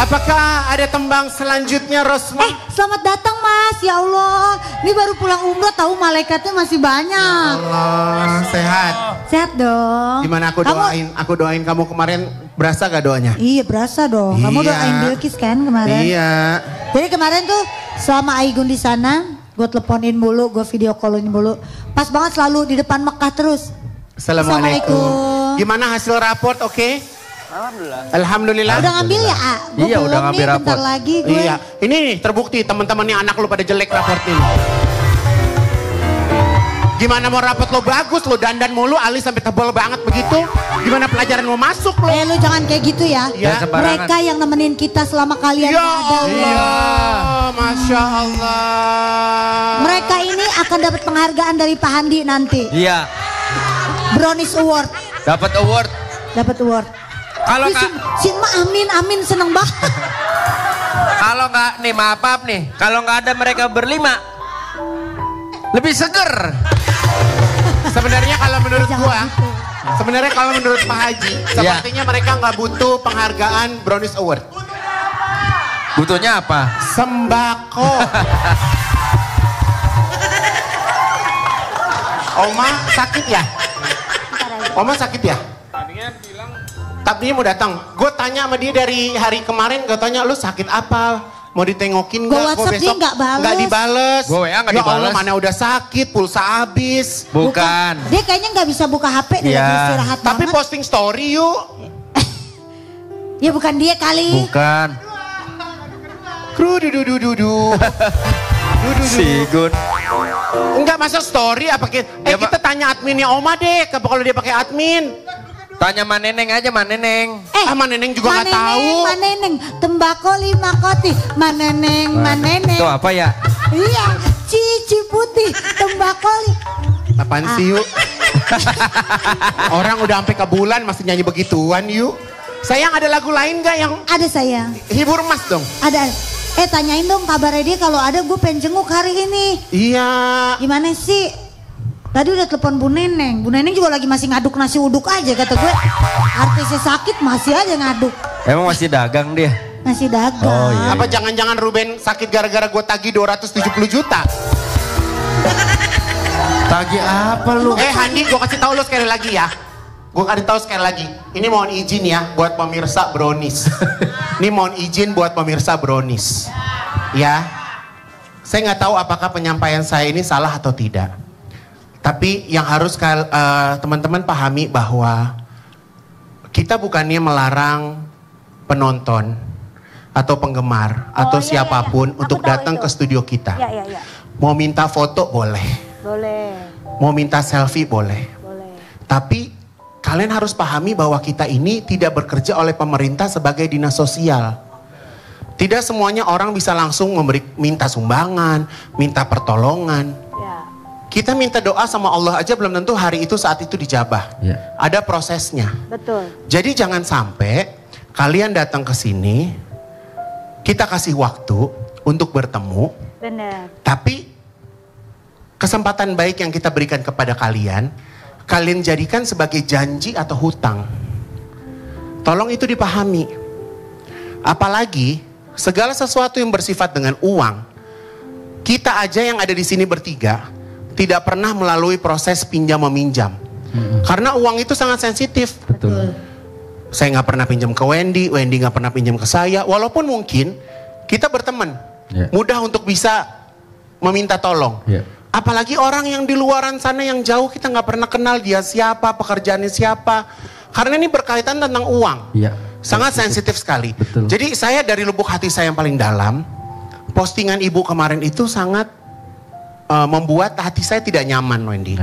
Apakah ada tembang selanjutnya, Rosma? Selamat datang Mas, ya Allah. Ini baru pulang umroh, tahu malaikatnya masih banyak. Ya Allah, sehat. Sehat dong. Gimana aku doain kamu kemarin, berasa gak doanya? Iya berasa dong. Kamu Iya. doain Bilkis kan kemarin? Iya. Jadi kemarin tuh selama Aigun di sana, gue teleponin mulu, gue video callin mulu. Pas banget selalu di depan Mekah terus. Assalamualaikum. Gimana hasil raport, oke? Alhamdulillah. Udah ngambil ya, A? Gua Iya, belum udah ngambil nih, raport. bentar lagi gue. Iya, ini nih terbukti teman-temannya anak lu pada jelek raport ini. Gimana mau raport lo bagus, lo dandan mulu, alis sampai tebal banget begitu. Gimana pelajaran mau masuk lo? Lu jangan kayak gitu ya. Ya. Mereka yang nemenin kita selama kalian Ya gak ada. Allah, Masya Allah. Mereka ini akan dapat penghargaan dari Pak Handi nanti. Iya, Brownies Award. dapat award. Dapat award. Kalau Ih, nggak, Sin mah amin seneng banget. kalau nggak nih maaf nih, kalau nggak ada mereka berlima, lebih seger. Sebenarnya kalau menurut Jangan gua, gitu. sebenarnya kalau menurut Pak Haji, sepertinya mereka nggak butuh penghargaan Brownies Award. Butuhnya apa? Sembako. Oma sakit ya? Oma sakit ya? Tadinya mau datang. Gue tanya sama dia dari hari kemarin, gue tanya lu sakit apa? Mau ditengokin Gua nggak? WhatsApp dia nggak bales. Nggak dibales. Gua WA nggak Ya dibales. Allah, mana udah sakit, pulsa habis. Bukan. Dia kayaknya nggak bisa buka HP, dia Iya. lagi istirahat Tapi banget. posting story yuk. Ya bukan dia kali. Bukan. Dudu. Si Gun. Enggak masuk story apa kita? Ya, Kita tanya adminnya Oma deh, kalau dia pakai admin. Tanya Maneneng aja, Maneneng. Sama Neneng juga nggak tahu. Maneneng, tembakau 5 koti. Maneneng. Itu apa ya? Iya, cici putih, tembakau. Apaan sih yuk? Orang udah sampai ke bulan masih nyanyi begituan yuk. Sayang, ada lagu lain gak yang Ada sayang, hibur mas dong? ada. Tanyain dong kabarnya dia, kalau ada gue pengen jenguk hari ini. Iya. Gimana sih? Tadi udah telepon Bu Neneng. Bu Neneng juga lagi masih ngaduk nasi uduk aja kata gue. Artisnya sakit masih aja ngaduk. Emang masih dagang dia? Masih dagang. Oh, iya. Apa jangan-jangan Ruben sakit gara-gara gue tagih 270 juta? Tagih apa lu? Handi, gue kasih tahu lo sekali lagi ya. Gue kasih tahu sekali lagi. Ini mohon izin ya buat pemirsa Brownies. Ini mohon izin buat pemirsa Brownies. Ya. Saya nggak tahu apakah penyampaian saya ini salah atau tidak. Tapi yang harus teman-teman pahami bahwa kita bukannya melarang penonton atau penggemar atau siapapun untuk datang ke studio kita. Iya. Mau minta foto boleh. Boleh. Mau minta selfie boleh. Tapi kalian harus pahami bahwa kita ini tidak bekerja oleh pemerintah sebagai dinas sosial. Tidak semuanya orang bisa langsung minta sumbangan, minta pertolongan. Kita minta doa sama Allah aja belum tentu hari itu saat itu dijabah. Ya. Ada prosesnya. Betul. Jadi jangan sampai kalian datang ke sini, kita kasih waktu untuk bertemu. Benar. Tapi kesempatan baik yang kita berikan kepada kalian jadikan sebagai janji atau hutang. Tolong itu dipahami. Apalagi segala sesuatu yang bersifat dengan uang, kita aja yang ada di sini bertiga tidak pernah melalui proses pinjam meminjam. Karena uang itu sangat sensitif. Betul. Saya nggak pernah pinjam ke Wendy nggak pernah pinjam ke saya. Walaupun mungkin kita berteman, mudah untuk bisa meminta tolong. Apalagi orang yang di luaran sana yang jauh kita nggak pernah kenal dia siapa, pekerjaannya siapa. Karena ini berkaitan tentang uang. Sangat sensitif sekali. Betul. Jadi saya dari lubuk hati saya yang paling dalam, postingan ibu kemarin itu sangat membuat hati saya tidak nyaman, Wendy.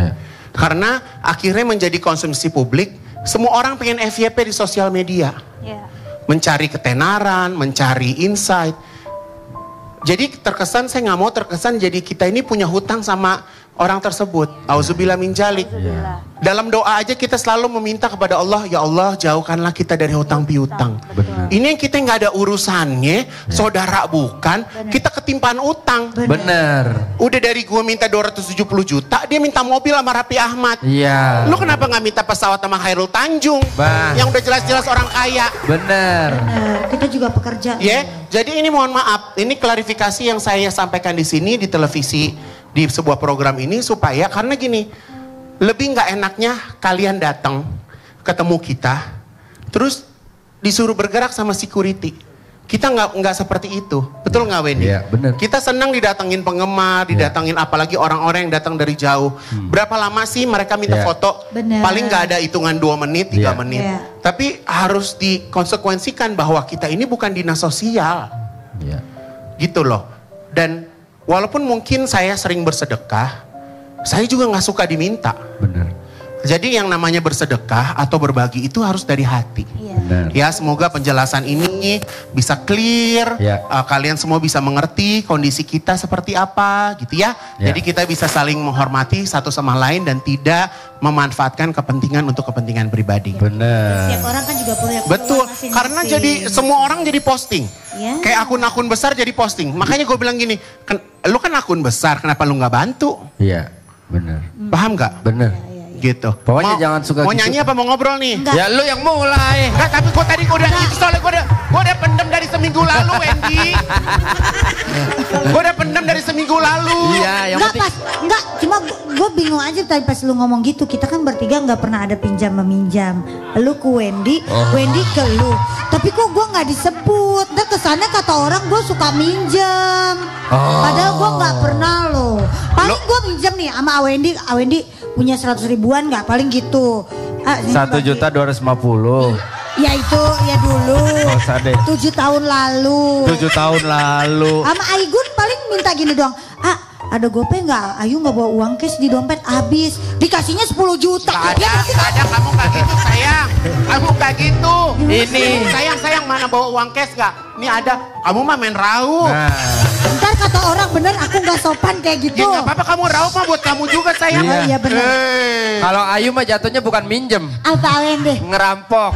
Karena akhirnya menjadi konsumsi publik. Semua orang pengen FYP di sosial media. Mencari ketenaran, mencari insight. Jadi terkesan, saya nggak mau terkesan jadi kita ini punya hutang sama orang tersebut. Auzubillah min dzalik. Dalam doa aja kita selalu meminta kepada Allah, ya Allah jauhkanlah kita dari hutang piutang. Ini yang kita nggak ada urusannya, saudara bukan, kita ketimpaan utang. Bener. Udah dari gue minta 270 juta, dia minta mobil sama Raffi Ahmad. Iya. Lu kenapa nggak minta pesawat sama Khairul Tanjung? Yang udah jelas-jelas orang kaya. Bener. Kita juga pekerja. Jadi ini mohon maaf, ini klarifikasi yang saya sampaikan di sini di televisi di sebuah program ini supaya karena gini, lebih nggak enaknya kalian datang ketemu kita, terus disuruh bergerak sama security. Kita nggak seperti itu, betul nggak Wendy? Iya, bener. Kita senang didatengin penggemar, didatengin apalagi orang-orang yang datang dari jauh. Berapa lama sih mereka minta foto? Bener. Paling nggak ada hitungan 2 menit, 3 menit. Iya. Tapi harus dikonsekuensikan bahwa kita ini bukan dinas sosial. Iya. Gitu loh. Dan walaupun mungkin saya sering bersedekah, saya juga nggak suka diminta. Bener. Jadi yang namanya bersedekah atau berbagi itu harus dari hati. Bener. Ya semoga penjelasan ini bisa clear. Ya. Kalian semua bisa mengerti kondisi kita seperti apa gitu ya. Jadi kita bisa saling menghormati satu sama lain dan tidak memanfaatkan kepentingan untuk kepentingan pribadi. Bener. Setiap orang kan juga punya Betul, masing-masing. karena jadi semua orang jadi posting. Ya. Kayak akun-akun besar jadi posting. Makanya gue bilang gini, lu kan akun besar, kenapa lu nggak bantu? Iya, bener. Paham nggak? Bener. Gitu. Pokoknya jangan suka mau gitu. nyanyi apa mau ngobrol nih? Enggak. Ya lu yang mulai. Enggak, tapi gue tadi udah itu soalnya gue udah pendem dari seminggu lalu, Wendy. Gue udah pendem dari seminggu lalu. Iya, yang Enggak penting. enggak, cuma gue bingung aja tadi pas lu ngomong gitu. Kita kan bertiga nggak pernah ada pinjam meminjam. Lu ke Wendy, Wendy ke lu. Tapi kok gue nggak disebut. Dan kesannya kata orang gue suka minjam. Padahal gue nggak pernah loh. Paling gue minjam nih sama Wendy punya 100 ribuan nggak? Paling gitu. 1.250.000. Ya itu ya dulu. Nggak usah deh. 7 tahun lalu. 7 tahun lalu. Sama Aigun paling minta gini doang. Ada gopay nggak? Ayu nggak bawa uang cash di dompet habis. Dikasihnya 10 juta. Gak ada, kamu gak gitu sayang. Kamu gak gitu. Ini. Sayang mana bawa uang cash gak? Ini ada, kamu mah main raup. Nah. Ntar kata orang bener aku nggak sopan kayak gitu. Ya gak apa-apa, kamu raup mah buat kamu juga sayang. Oh iya bener. Kalau Ayu mah jatuhnya bukan minjem, Apa deh? ngerampok.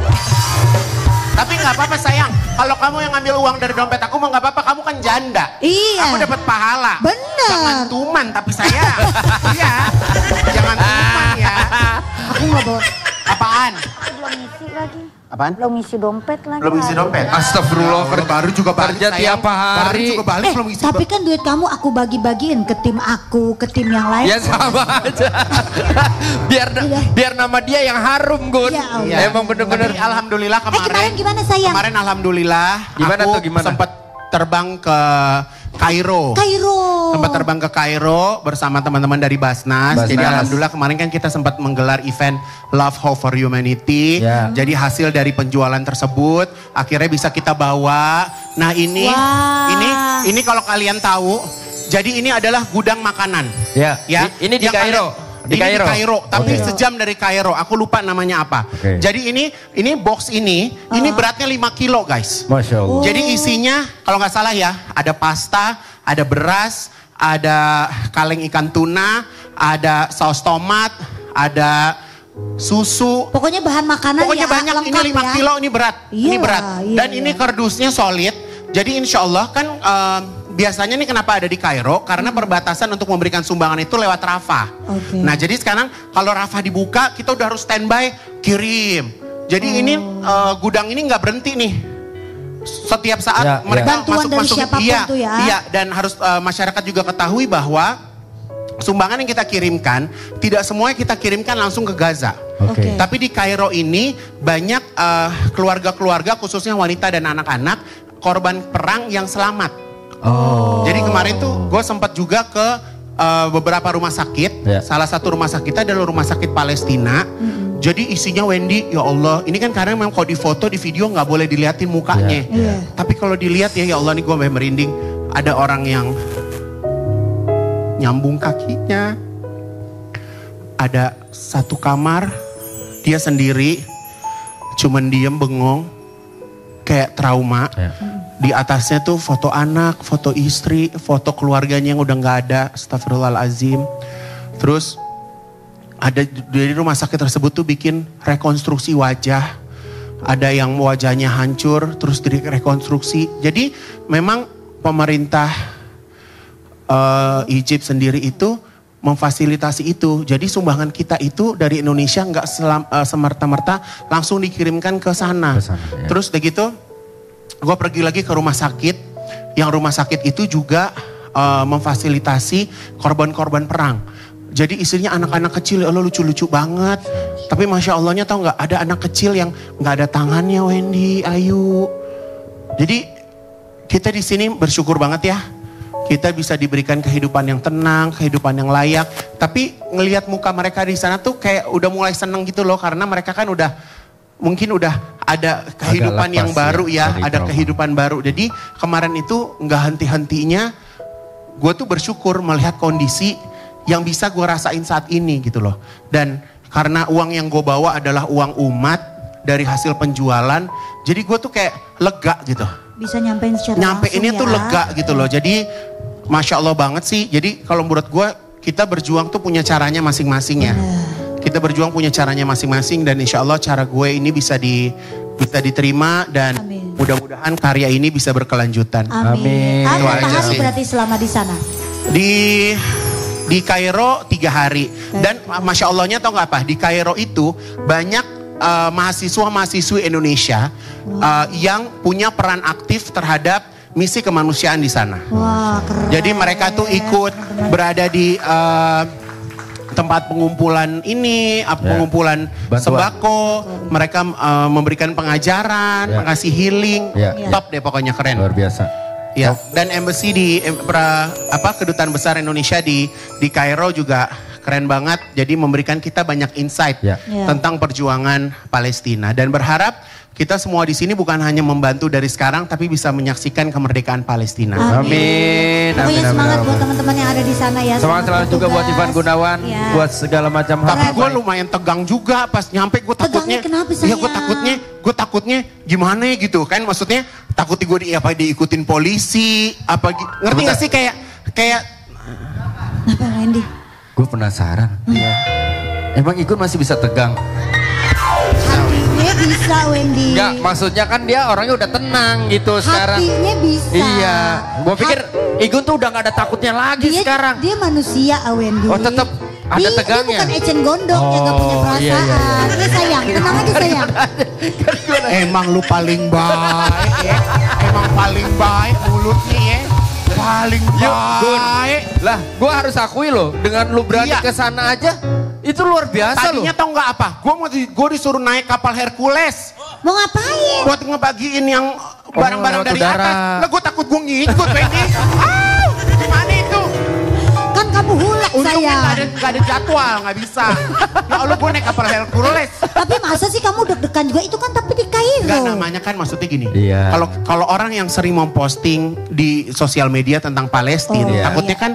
Tapi gak apa-apa sayang. Kalau kamu yang ngambil uang dari dompet aku mah gak apa-apa, kamu kan janda. Iya. Aku dapat pahala. Bener. Jangan tuman tapi sayang. Iya. Jangan tuman ya. Aku nggak bawa. Apaan? Belum ngisi lagi. Apaan? Belum ngisi dompet lagi. Belum isi dompet. Astagfirullah, baru juga balik kerja sayang. tiap hari. Baru juga balik belum isi Tapi kan duit kamu aku bagi-bagiin ke tim aku, ke tim yang lain. Ya sama aja. biar nama dia yang harum, Gun. Ya Allah. Iya. Emang bener-bener. Tapi alhamdulillah Kemarin gimana sayang? Kemarin alhamdulillah Gimana aku tuh, gimana? sempat terbang ke Kairo. Sempat terbang ke Kairo bersama teman-teman dari Basnas. Jadi Basnas. alhamdulillah kemarin kan kita sempat menggelar event Love Hope for Humanity. Ya. Jadi hasil dari penjualan tersebut akhirnya bisa kita bawa. Nah ini kalau kalian tahu, jadi ini adalah gudang makanan. Ya. Ini di Yang Kairo. kalian- Ini di Kairo, tapi sejam dari Kairo. Aku lupa namanya apa. Oke. Jadi ini box ini beratnya 5 kilo guys. Masya Allah. Jadi isinya kalau nggak salah ya, ada pasta, ada beras, ada kaleng ikan tuna, ada saus tomat, ada susu. Pokoknya bahan makanan Pokoknya ya, banyak, ini lengkap 5 ya. kilo, ini berat. Iya, Ini berat. iya, Dan iya. ini kardusnya solid. Jadi insya Allah kan biasanya nih kenapa ada di Kairo? Karena perbatasan untuk memberikan sumbangan itu lewat Rafah. Oke. Nah jadi sekarang kalau Rafah dibuka kita udah harus standby kirim. Jadi ini gudang ini nggak berhenti nih. Setiap saat Ya, mereka Bantuan dari masuk-masuk. siapapun Iya, tuh ya. iya, dan harus masyarakat juga ketahui bahwa sumbangan yang kita kirimkan tidak semuanya kita kirimkan langsung ke Gaza. Oke. Tapi di Kairo ini banyak keluarga-keluarga khususnya wanita dan anak-anak korban perang yang selamat. Oh. Jadi kemarin tuh gue sempat juga ke beberapa rumah sakit. Ya. Salah satu rumah sakit adalah rumah sakit Palestina. Jadi isinya Wendy, ya Allah, ini kan karena memang kalau di foto, di video nggak boleh diliatin mukanya. Iya. Tapi kalau dilihat ya Allah nih gue merinding. Ada orang yang nyambung kakinya. Ada satu kamar, dia sendiri, cuman diem bengong, kayak trauma. Ya. Di atasnya tuh foto anak, foto istri, foto keluarganya yang udah nggak ada, astagfirullahalazim. Terus ada dari rumah sakit tersebut tuh bikin rekonstruksi wajah. Ada yang wajahnya hancur terus direkonstruksi. Jadi memang pemerintah Egypt sendiri itu memfasilitasi itu. Jadi sumbangan kita itu dari Indonesia nggak semerta-merta langsung dikirimkan ke sana. Ya. Terus udah gitu gue pergi lagi ke rumah sakit. Yang rumah sakit itu juga memfasilitasi korban-korban perang. Jadi istrinya anak-anak kecil, ya Allah lucu-lucu banget. Tapi Masya Allahnya tau gak, ada anak kecil yang gak ada tangannya Wendy, Ayu. Jadi kita di sini bersyukur banget ya. Kita bisa diberikan kehidupan yang tenang, kehidupan yang layak. Tapi ngelihat muka mereka di sana tuh kayak udah mulai seneng gitu loh. Karena mereka kan mungkin udah ada kehidupan yang baru ya. Ada kehidupan baru. Jadi kemarin itu gak henti-hentinya. Gue tuh bersyukur melihat kondisi yang bisa gue rasain saat ini gitu loh. Dan karena uang yang gue bawa adalah uang umat dari hasil penjualan. Jadi gue tuh kayak lega gitu. Bisa nyampein secara nyampe langsung ini ya. tuh lega gitu loh. Jadi Masya Allah banget sih. Jadi kalau menurut gue kita berjuang tuh punya caranya masing-masing ya. Kita berjuang punya caranya masing-masing. Dan insya Allah cara gue ini bisa diterima. Dan mudah-mudahan karya ini bisa berkelanjutan. Amin. Berapa hari berarti selama di sana? Di Kairo 3 hari. Dan Masya Allahnya tau gak apa, di Kairo itu banyak mahasiswa-mahasiswi Indonesia yang punya peran aktif terhadap misi kemanusiaan di sana. Wah, keren. Jadi mereka tuh ikut berada di tempat pengumpulan ini, pengumpulan sembako. Mereka memberikan pengajaran, mengasih healing. Top deh pokoknya, keren. Luar biasa. Ya, dan embassy di kedutaan besar Indonesia di Kairo juga keren banget. Jadi memberikan kita banyak insight tentang perjuangan Palestina, dan berharap kita semua di sini bukan hanya membantu dari sekarang tapi bisa menyaksikan kemerdekaan Palestina. Amin. Pokoknya semangat buat teman-teman yang ada di sana ya. Semangat selalu juga buat Ivan Gunawan, buat segala macam hal. Tapi gue lumayan tegang juga pas nyampe, gue takutnya. Iya, gue takutnya gimana ya gitu kan, maksudnya takut gue diikutin polisi ngerti gak sih kayak apa Randy? Gue penasaran. Emang ikut masih bisa tegang? Hatinya bisa Wendy. Enggak, maksudnya kan dia orangnya udah tenang gitu sekarang. Hatinya bisa. Iya, gue pikir Igun tuh udah gak ada takutnya lagi sekarang. Dia manusia Wendy. Oh tetap ada tegangnya. Dia bukan Ecen Gondok yang gak punya perasaan. Iya sayang, tenang aja sayang. Emang lu paling baik ya. Emang paling baik mulutnya ya. Paling baik. Lah, gue harus akui loh, dengan lu berani ke sana aja, itu luar biasa loh. Tadinya tau nggak apa? Gue disuruh naik kapal Hercules. Mau ngapain? Buat ngebagiin yang barang-barang dari atas. Lah gue takut gue ngikut, Wendy. Gimana itu? Kan kamu hulak untungnya sayang. gak ada jadwal, gak bisa. Ya Allah, gue naik kapal Hercules. Tapi masa sih kamu deg-degan juga? Itu kan tapi di Kairo. Enggak, namanya kan maksudnya gini. Iya. Kalau orang yang sering memposting di sosial media tentang Palestina, takutnya kan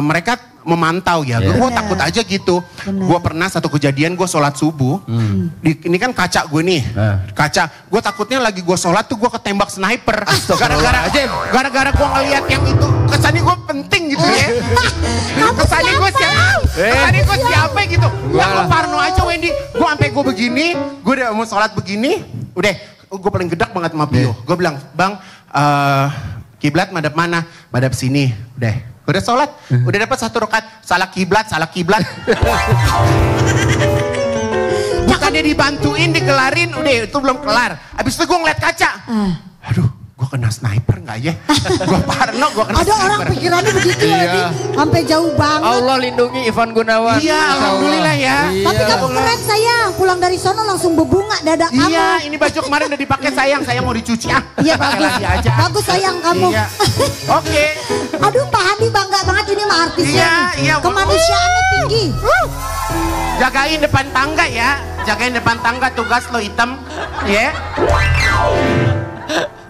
mereka memantau ya. Gue takut aja gitu. Gue pernah satu kejadian, gue sholat subuh. Ini kan kaca gue nih. Kaca. Gue takutnya lagi gue sholat tuh gue ketembak sniper. Gara-gara gue ngeliat yang itu. Kesannya gue penting gitu ya. Kesannya gue siapa gitu. Ya gue parno aja Wendy. Gue sampai gue begini. Gue udah mau sholat begini. Udah gue paling gedak banget sama Pio. Gue bilang, Bang, kiblat madhab mana? Madhab sini. Udah sholat, udah dapat 1 rakaat, salah kiblat. Bukannya dibantuin, dikelarin, udah itu belum kelar. Abis itu gue ngeliat kaca. Aduh, gue kena sniper gak ya? Gue parno, gue kena sniper. Ada orang pikirannya begitu ya, sampai jauh banget. Allah lindungi Ivan Gunawan. Iya, alhamdulillah ya. Tapi kamu keren sayang, pulang dari sono langsung berbunga dada kamu. Iya, ini baju kemarin udah dipakai sayang mau dicuci. Iya bagus, bagus sayang kamu. Iya. Oke. Aduh Pak Hadi bangga banget ini sama artisnya. Iya. Kemanusiaannya tinggi. Jagain depan tangga ya. Jagain depan tangga, tugas lo hitam. Ya.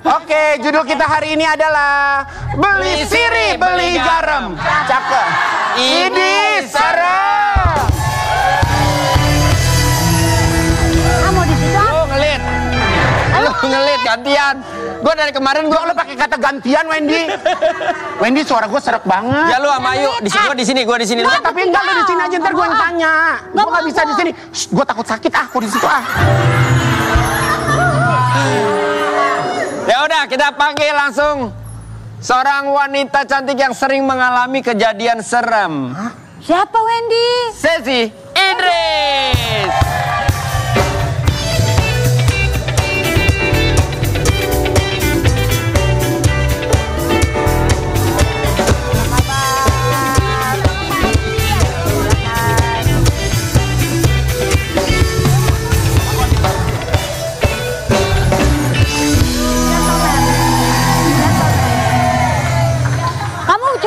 Oke, judul kita hari ini adalah Beli Sirih, Beli Garam. Cakep. Ini serem. Mau di situ? Lu ngelit gantian. Gue dari kemarin Lo pakai kata gantian, Wendy. Wendy, suara gue serak banget. Ya lu sama Ayu, gue di sini. Nggak, tapi enggak, lo di sini aja, ntar gue yang tanya. Gue nggak bisa di sini. Gue takut sakit aku di situ Ya udah, kita panggil langsung seorang wanita cantik yang sering mengalami kejadian serem. Siapa Wendy? Sesi Idris.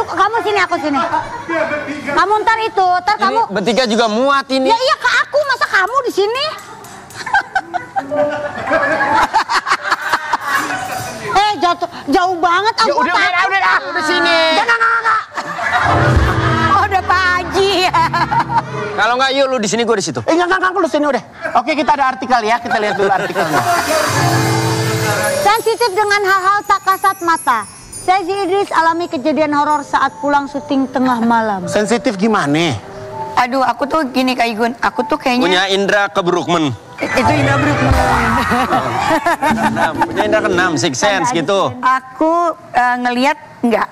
Kamu sini, aku sini. Kamu ntar kamu. Bertiga juga muat ini. Ya iya ke aku, masa kamu di sini? Jauh banget. Ya udah sini. Enggak. Oh, udah Pak Haji. Kalau nggak Yuk, lu di sini, gue di situ. Enggak, lu sini udah. Oke, kita ada artikel ya, kita lihat dulu artikelnya. Sensitif dengan hal-hal tak kasat mata. Sesi Idris alami kejadian horor saat pulang syuting tengah malam. Sensitif gimana? Aduh, aku tuh gini Kak Igun, aku tuh kayaknya... Punya indra kebrukmen. Itu indra kebrukmen. Punya indra keenam, six sense gitu. Aku ngelihat enggak,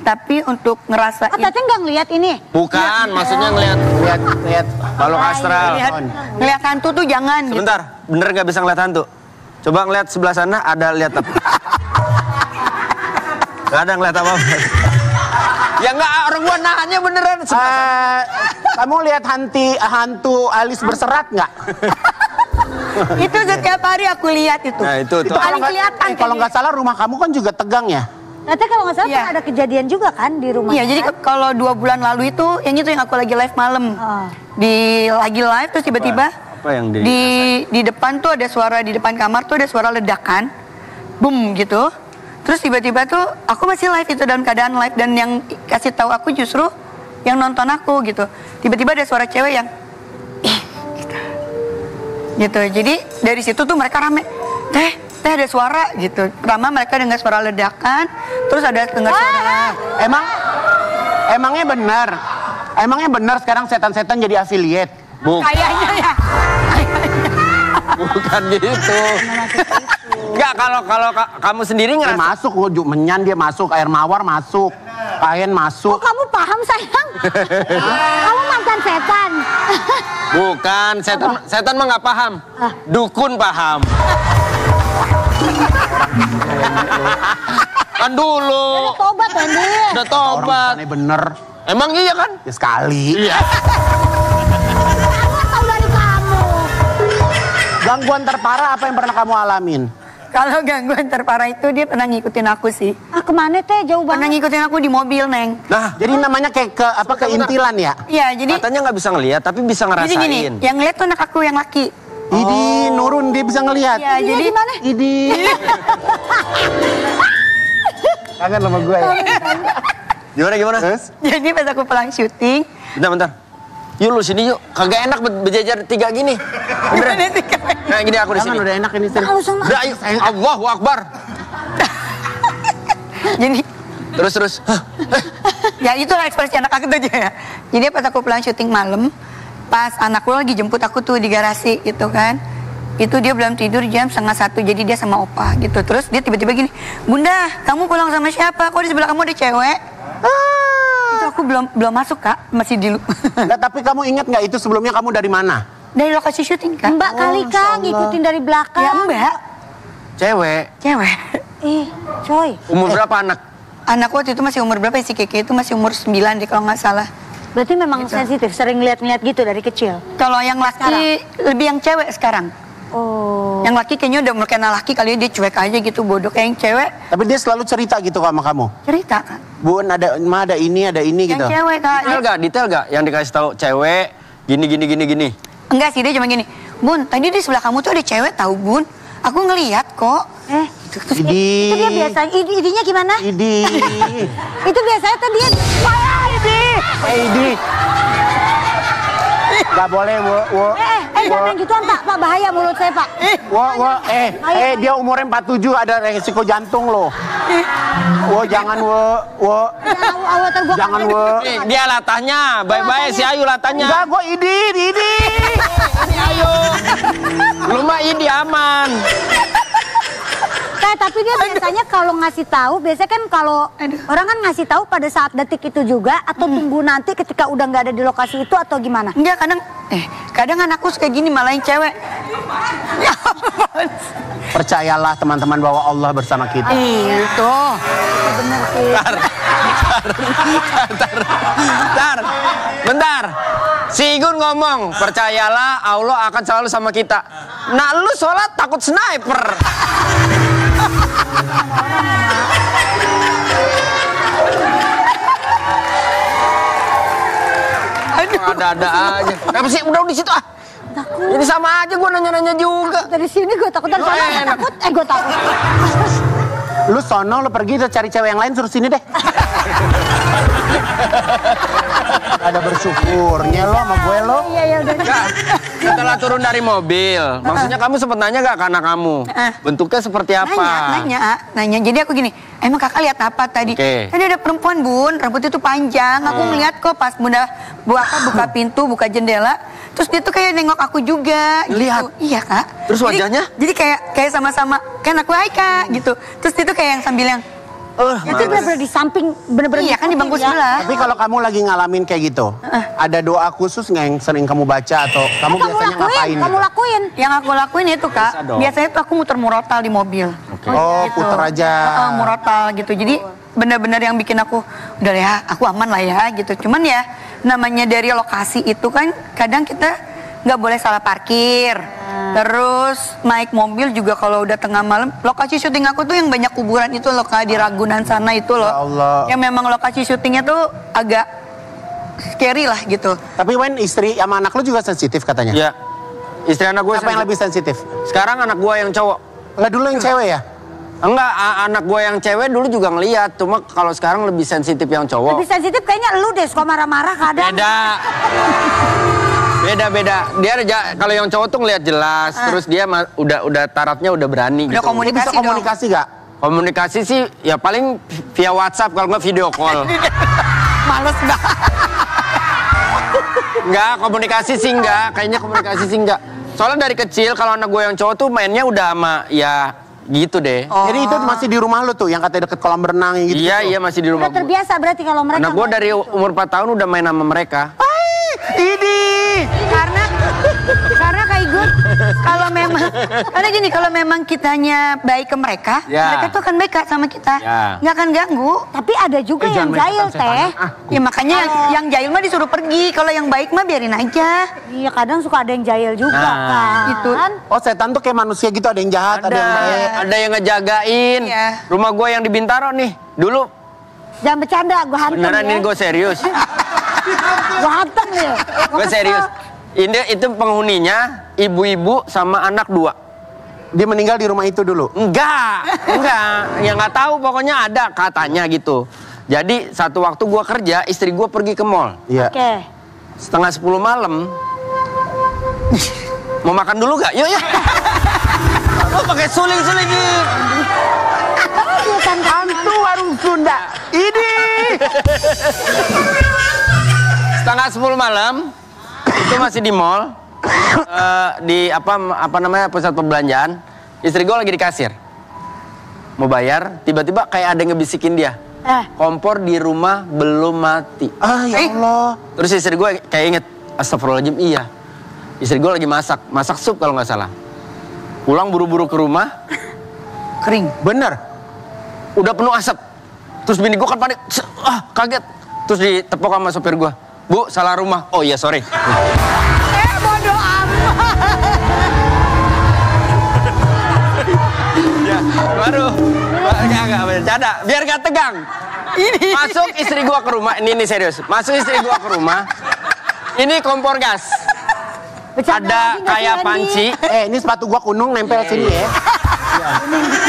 tapi untuk ngerasain... Tete nggak ngeliat ini? Bukan, maksudnya ngeliat balok astral. Ngelihat hantu tuh jangan. Sebentar, bener nggak bisa ngeliat hantu? Coba ngeliat sebelah sana, ada lihat apa? Gak ada ngeliat apa-apa. Ya enggak, orang gua nahannya beneran. Kamu lihat hantu alis berserat nggak? Itu setiap hari aku lihat itu. Nah itu paling kelihatan. Kalau nggak salah rumah kamu kan juga tegang ya? Tete kalau nggak salah Iya. kan ada kejadian juga kan di rumah. Iya, jadi kalau 2 bulan lalu itu yang aku lagi live malam. Lagi live terus tiba-tiba apa yang di depan tuh ada suara, di depan kamar tuh ada suara ledakan. Boom gitu. Terus tiba-tiba tuh aku masih live itu dalam keadaan live, dan yang kasih tahu aku justru yang nonton aku gitu. Tiba-tiba ada suara cewek yang gitu. Jadi dari situ tuh mereka rame. Teh ada suara gitu. Pertama mereka dengar suara ledakan, terus ada dengar suara. Emangnya benar sekarang setan-setan jadi affiliate? Kayaknya ya. Bukan gitu. Enggak, kalau kamu sendiri Dia ngerasa masuk, menyan dia masuk, air mawar masuk, kain masuk. Oh, kamu paham sayang? Kamu mantan setan. bukan setan mah nggak paham. Dukun paham. Kan dulu. Udah tobat Wendy. Udah tobat. Orang bener. Emang iya kan? Ya sekali. Iya. Aku tahu dari kamu. Gangguan terparah apa yang pernah kamu alamin? Kalau gangguan terparah itu dia pernah ngikutin aku sih. Kemana teh? Jauh Pernah banget. ngikutin aku di mobil, Neng. Nah, Jadi namanya kayak keintilan ya? Iya, jadi katanya nggak bisa ngelihat tapi bisa ngerasain. jadi gini, yang ngeliat tuh anak aku yang laki. Idi, nurun dia bisa ngelihat. Iya, jadi gimana? Idi. Kangen sama gue ya. Gimana? Terus? Jadi pas aku pulang syuting, Bentar. Yuk lu sini yuk. Kagak enak berjejer 3 gini. Beneran. Nah gini aku di sini. Jangan udah enak ini. Tahu sama. Udah ayo. Allahu Akbar. jadi Terus. ya itu ekspresi anak aku tuh aja ya. Jadi pas aku pulang syuting malam, pas anakku lagi jemput aku tuh di garasi gitu kan. Itu dia belum tidur jam 12:30, jadi dia sama opa gitu. Terus dia tiba-tiba gini, "Bunda, kamu pulang sama siapa? Kok di sebelah kamu ada cewek?" Itu aku belum masuk Kak, masih di Nggak, tapi kamu ingat nggak itu sebelumnya kamu dari mana? dari lokasi syuting Kak. Mbak kali Kang ngikutin dari belakang. Ya Mbak, Cewek. cewek. Ih, coy. Umur berapa anak? Anak waktu itu masih umur berapa ya, si Keke itu masih umur 9 deh kalau nggak salah. Berarti memang sensitif, sering lihat-lihat gitu dari kecil. Kalau yang laki lebih yang cewek sekarang. Oh. Yang laki kayaknya udah mulai kenal laki kali ya, dia cuek aja gitu, bodoh. Kayak yang cewek Tapi dia selalu cerita gitu sama kamu. cerita Kak. Bun ada ini Yang gitu. cewek Kak. Detail gak? Yang dikasih tahu cewek gini. Enggak sih, dia cuma gini. "Bun, tadi di sebelah kamu tuh ada cewek tahu Bun. Aku ngelihat kok." Idi. Itu dia biasa. Idinya gimana? Idi. Itu biasanya tuh dia. Idi. Gak boleh, Jangan yang gituan Pak bahaya mulut saya Pak. Dia umurnya 47 ada resiko jantung loh. Jangan jangan Dia latahnya, bye-bye si Ayu latahnya. Enggak, gue Idi. Ini Ayu. Lu mah Idi aman. Tapi dia biasanya kalau ngasih tahu, biasanya kan kalau orang kan ngasih tahu pada saat detik itu juga atau tunggu nanti ketika udah nggak ada di lokasi itu atau gimana? Enggak, kadang anakku suka gini malahin cewek. Percayalah teman-teman bahwa Allah bersama kita. Itu. Bener sih. Bentar. Si Igun ngomong, percayalah Allah akan selalu sama kita. Nah lu sholat takut sniper. Ada-ada aja. Kenapa sih? Udah di situ ah. Takut. Jadi sama aja gue nanya-nanya juga. Dari sini gue takut, dari sana gue takut. Gue takut. Lu sono, lu pergi cari cewek yang lain suruh sini deh. Ada bersyukurnya lo sama gue lo. Iya udah. Setelah turun dari mobil, maksudnya kamu sempat nanya gak ke anak kamu? Bentuknya seperti apa? Nanya. Jadi aku gini, emang kakak lihat apa tadi? Tadi ada perempuan bun, rambutnya tuh panjang. Aku ngeliat kok pas bunda buka pintu, buka jendela. Terus dia tuh kayak nengok aku juga. Lihat? Gitu. Iya kak. Terus wajahnya? Jadi kayak sama-sama, kan aku hai kak gitu. Terus dia tuh kayak yang sambil yang itu bener-bener di samping, bener-bener iya kan di bangku sebelah. Tapi kalau kamu lagi ngalamin kayak gitu, ada doa khusus nggak yang sering kamu baca atau kamu biasanya ngapain? Kamu lakuin. Yang aku lakuin itu kak, biasanya tuh aku muter murotal di mobil. Oh, gitu. puter aja. Murotal gitu. Jadi benar-benar yang bikin aku udah ya, aku aman lah ya gitu. Cuman ya namanya dari lokasi itu kan kadang kita nggak boleh salah parkir. Terus naik mobil juga kalau udah tengah malam. Lokasi syuting aku tuh yang banyak kuburan itu loh kak, di Ragunan sana itu loh. Ya Allah. Yang memang lokasi syutingnya tuh agak scary lah gitu. Tapi Wen, istri sama anak lu juga sensitif katanya? Iya. Istri anak gue Siapa yang lebih sensitif? Sekarang anak gue yang cowok. Lah dulu yang cewek ya? Enggak, anak gue yang cewek dulu juga ngeliat. Cuma kalau sekarang lebih sensitif yang cowok. Lebih sensitif kayaknya lu deh, suka marah-marah kadang. Beda. Dia kalau yang cowok tuh ngeliat jelas, terus dia udah tarafnya udah berani Udah gitu. komunikasi Bisa komunikasi gak? Komunikasi sih ya paling via WhatsApp kalau nggak video call. Males banget. Enggak, komunikasi sih enggak. Kayaknya komunikasi sih enggak. Soalnya dari kecil kalau anak gue yang cowok tuh mainnya udah sama ya gitu deh. Jadi itu masih di rumah lu tuh yang katanya deket kolam renang gitu. Iya masih di rumah Udah terbiasa berarti kalau mereka. Anak gue dari umur 4 tahun udah main sama mereka. Karena kayak gue karena gini, kalau memang kitanya baik ke mereka, mereka tuh akan baik Kak sama kita, nggak akan ganggu. Tapi ada juga yang jahil teh. Ya makanya yang jahil mah disuruh pergi, kalau yang baik mah biarin aja. Iya kadang suka ada yang jahil juga kan. Gitu. Oh setan tuh kayak manusia gitu, ada yang jahat, ada yang baik. Ada yang ngejagain. Rumah gue yang di Bintaro nih, dulu. Jangan bercanda, gue hantam Beneran ya. ini gue serius. Gue hantam nih. Gue serius. Ini itu penghuninya ibu-ibu sama anak 2. Dia meninggal di rumah itu dulu? Enggak. Ya nggak tahu, pokoknya ada katanya gitu. Jadi satu waktu gue kerja, istri gue pergi ke mall. Iya. Oke. Setengah 10 malam. Mau makan dulu gak? Yuk. Lo pakai suling-suling gitu. Hantu warung Sunda. Ini. Setengah 10 malam. Itu masih di mall. Di apa namanya pusat perbelanjaan. Istri gue lagi di kasir. Mau bayar, tiba-tiba kayak ada yang ngebisikin dia. Kompor di rumah belum mati. Ya Allah. Terus istri gue kayak inget, astagfirullahaladzim, iya. Istri gue lagi masak sup kalau nggak salah. Pulang buru-buru ke rumah, Kering. Bener. udah penuh asap. Terus bini gue kan panik, kaget. Terus ditepok sama sopir gue, Bu, salah rumah. Oh iya, sorry. Bodoh amat. Ya, baru. Enggak, bercanda. Biar gak tegang. Masuk istri gua ke rumah. Ini serius. Masuk istri gua ke rumah. Ini kompor gas. Ada kayak panci. Ini sepatu gua kunung nempel sini ya.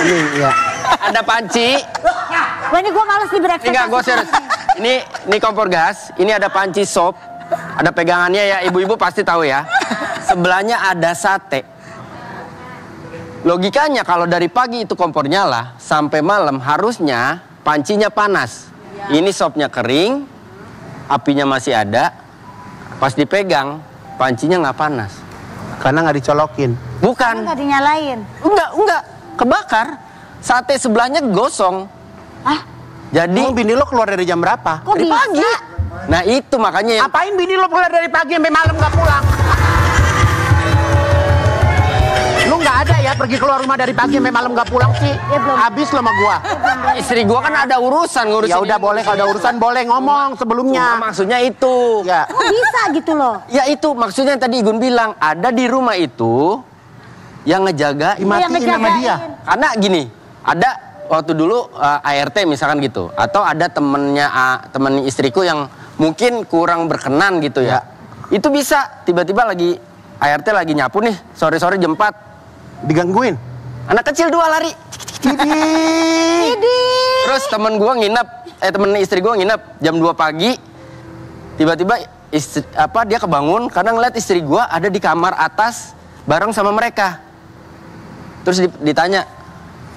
Ini ya. Ada panci. Wah ini gua males nih berekspektasi. Enggak, gua serius. Ini kompor gas. Ini ada panci sop. Ada pegangannya ya. Ibu-ibu pasti tahu ya. sebelahnya ada sate. Logikanya kalau dari pagi itu kompor nyala sampai malam harusnya pancinya panas. Ini sopnya kering, apinya masih ada. Pas dipegang, pancinya nggak panas. Karena nggak dicolokin. Bukan. Nggak dinyalain. Enggak. Kebakar. Sate sebelahnya gosong. Ah, Jadi Emang bini lo keluar dari jam berapa? kok dari bisa? pagi. Nah itu makanya yang Apain bini lo keluar dari pagi sampai malam nggak pulang? Lu nggak ada ya pergi keluar rumah dari pagi sampai malam nggak pulang sih? Ya, belum. Habis lo sama gua. istri gua kan ada urusan ngurusin. Ya udah ini. boleh kalau ada urusan boleh ngomong Cuma sebelumnya. maksudnya itu. Ya. Kok bisa gitu loh? Ya itu maksudnya yang tadi Igun bilang ada di rumah itu yang ngejaga. Dimatiin sama dia. Karena gini, ada waktu dulu ART misalkan gitu, atau ada temen istriku yang mungkin kurang berkenan gitu ya. Itu bisa tiba-tiba lagi ART lagi nyapu nih sore-sore jam 4 Digangguin. anak kecil 2 lari. Terus temen gua nginep, temen istri gua nginep jam 2 pagi. Tiba-tiba dia kebangun karena ngeliat istri gua ada di kamar atas bareng sama mereka. Terus ditanya,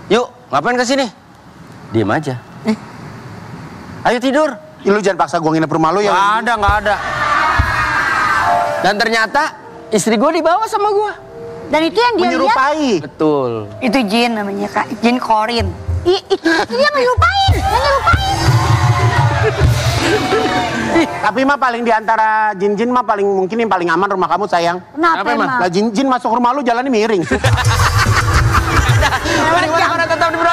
"Yuk, ngapain ke sini?" Diem aja. "Ayo tidur." Lu jangan paksa gua nginep rumah lu ya. Nggak ada. Dan ternyata istri gua dibawa sama gua. Dan itu yang dia lihat, Menyerupai. Betul. Itu jin namanya Kak, jin korin. itu dia menyerupain, Tapi mah paling diantara jin-jin mah paling mungkin yang paling aman rumah kamu sayang. Kenapa Apa emang? emang? Lah jin-jin masuk rumah lu jalannya miring. Mana tetap di Bro.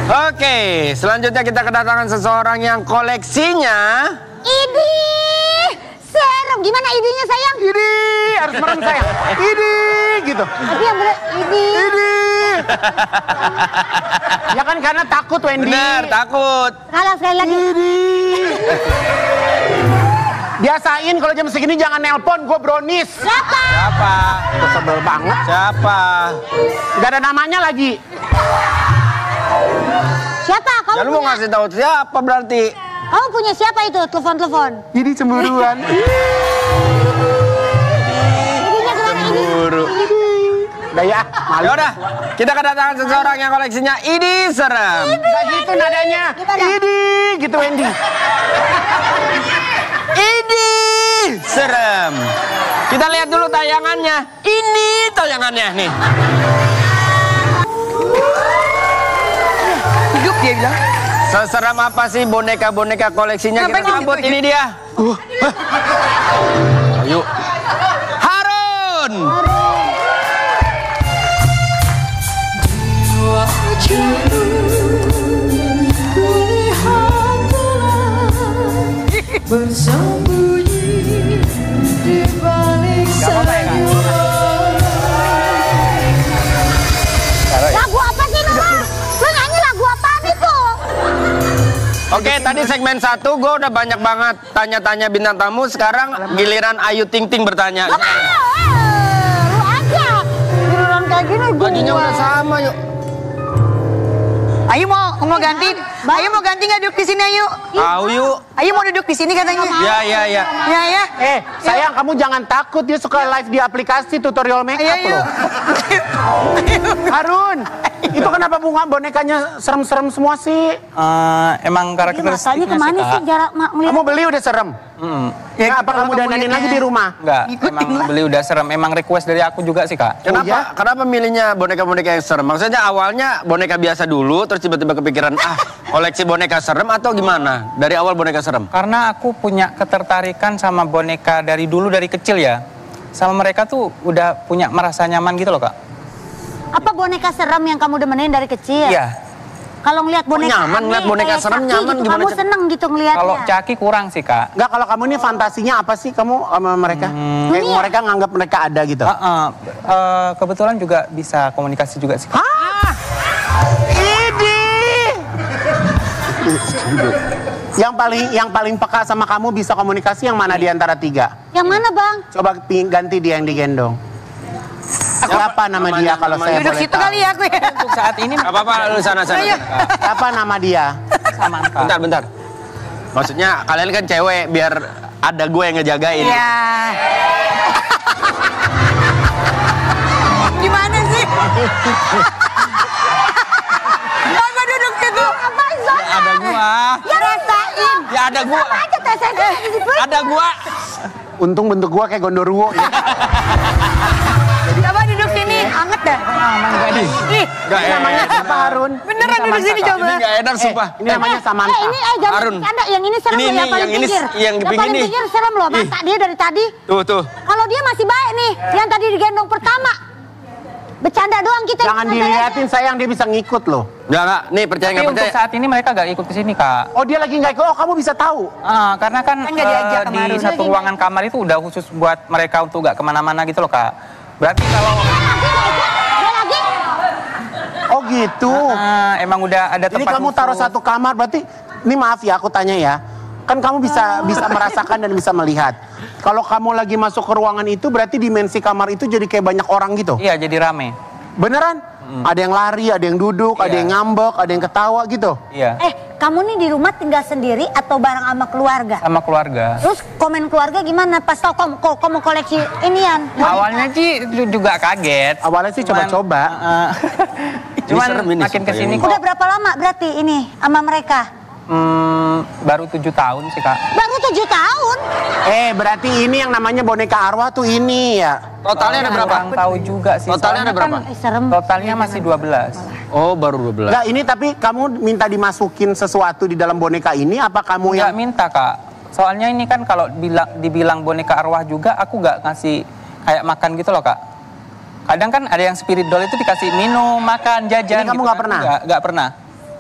Oke, selanjutnya kita kedatangan seseorang yang koleksinya Idih, serem. Gimana idenya sayang? Ini harus merem sayang. Ini gitu. Tapi yang bener, idih. Ini. Ya kan karena takut Wendy. benar takut. Kalah sekali lagi. Ini. Biasain kalau jam segini jangan nelpon, gue brownies. Siapa? Siapa? Gue sebel banget. Siapa? Gak ada namanya lagi. Siapa? Kamu Ya lu mau punya, ngasih tahu siapa berarti? kamu punya siapa itu? Telepon-telepon. Ini cemburuan. Idihnya gimana ini? Buru. Udah ya, malu. Ya udah, kita kedatangan seseorang yang koleksinya ini serem. Gak gitu nadanya. Gimana? Ini gitu Wendy. Ini serem. Kita lihat dulu tayangannya. Ini tayangannya nih. Hidup dia bilang. Seseram apa sih boneka-boneka koleksinya? Kita Ngapain sambut gitu? ini dia. Ayo. Harun. Bersembunyi di balik Lagu apa sih Nora? Lu nyanyi lagu apaan itu? Oke, tadi segmen 1 gue udah banyak banget tanya-tanya bintang tamu. Sekarang giliran Ayu Ting Ting bertanya. Lu aja. Giliran kayak gini gue. Bajunya udah sama yuk. Ayu mau ganti. Ayu mau ganti nggak duduk di sini Ayu? Tahu yuk. Ayu mau duduk di sini katanya. Ya. Ya ya. Sayang kamu jangan takut, dia suka live di aplikasi tutorial make up Ayo. loh. Harun, itu kenapa bunga bonekanya serem-serem semua sih? Emang Ini matanya karakteristiknya kemana sih jarak melihat? Kamu beli udah serem? Ya, Nah, apa kamu dandanin lagi di rumah? Enggak, emang beli udah serem. Emang request dari aku juga sih, Kak. Kenapa? ya? Kenapa milihnya boneka-boneka yang serem? Maksudnya awalnya boneka biasa dulu, terus tiba-tiba kepikiran koleksi boneka serem atau gimana? Dari awal boneka serem? Karena aku punya ketertarikan sama boneka dari dulu dari kecil ya. sama mereka tuh udah punya merasa nyaman gitu loh Kak. Apa boneka serem yang kamu demenin dari kecil? Iya. Kalau ngeliat boneka nyaman, ngeliat aneh, boneka kayak serem Chucky nyaman gitu, gimana, kamu Cak? seneng gitu ngeliatnya. Kalau Chucky kurang sih Kak. Enggak, kalau kamu ini fantasinya apa sih kamu sama mereka? Kayak mereka nganggap mereka ada gitu. Kebetulan juga bisa komunikasi juga sih Kak. Yang paling peka sama kamu bisa komunikasi yang mana di antara 3? Yang mana bang? Coba ganti dia yang digendong. Siapa nama dia kalau saya Duduk boleh situ tahu? kali ya aku ya. Untuk saat ini Gak apa-apa, lu sana. Siapa nama dia? Samantha. Bentar. Maksudnya kalian kan cewek, biar ada gue yang ngejagain. Iya. Gimana sih? Mama duduk situ. Ada gua. Ya rasain. Ya ada gua. Aja tesnya Ada gua. Untung bentuk gua kayak gondoruo. Ya. Coba duduk sini, anget dah. Ih, Gak Namanya siapa Harun? beneran duduk sini coba. Ini gak enak sumpah. Ini namanya Samantha. ini jangan Harun. bercanda. Yang ini serem Ini, loh, yang paling yang ini, pinggir. yang di pinggir paling nih. pinggir serem loh. Mata dia dari tadi. Tuh. Kalau dia masih baik nih, yang tadi digendong pertama. Bercanda doang kita. Jangan diliatin sayang, dia bisa ngikut loh. Enggak. Nih percaya Tapi nggak untuk percaya? saat ini mereka gak ikut ke sini Kak. Oh dia lagi nggak ikut, oh kamu bisa tahu. Karena kan Kan nggak diajak di kemarin. satu ruangan kamar itu udah khusus buat mereka untuk gak kemana-mana gitu loh Kak. Berarti kalau Oh gitu. emang udah ada Jadi tempat kamu taruh khusus. satu kamar, berarti ini maaf ya aku tanya ya. Kan kamu bisa merasakan dan bisa melihat. Kalau kamu lagi masuk ke ruangan itu berarti dimensi kamar itu jadi kayak banyak orang gitu. Iya jadi rame. Beneran? Ada yang lari, ada yang duduk, ada Iya. yang ngambek, ada yang ketawa gitu. Iya. kamu nih di rumah tinggal sendiri atau bareng sama keluarga? Sama keluarga. Terus komen keluarga gimana? Pas tau kamu koleksi inian. Awalnya sih juga kaget. Awalnya sih Cuman, coba-coba. Cuman serem ini, makin sumpah, kesini ini. kok Udah berapa lama berarti ini sama mereka? baru 7 tahun sih Kak. Baru 7 tahun. Berarti ini yang namanya boneka arwah tuh ini ya. Totalnya ada berapa? Kurang tahu juga sih. Totalnya ada Soalnya berapa? kan Serem. totalnya masih 12. Oh, baru 12. Enggak, ini tapi kamu minta dimasukin sesuatu di dalam boneka ini apa kamu Nggak yang minta Kak. Soalnya ini kan kalau dibilang boneka arwah juga aku nggak ngasih kayak makan gitu loh Kak. Kadang kan ada yang spirit doll itu dikasih minum, makan, jajan. Ini kamu gitu nggak kan. pernah? Nggak pernah.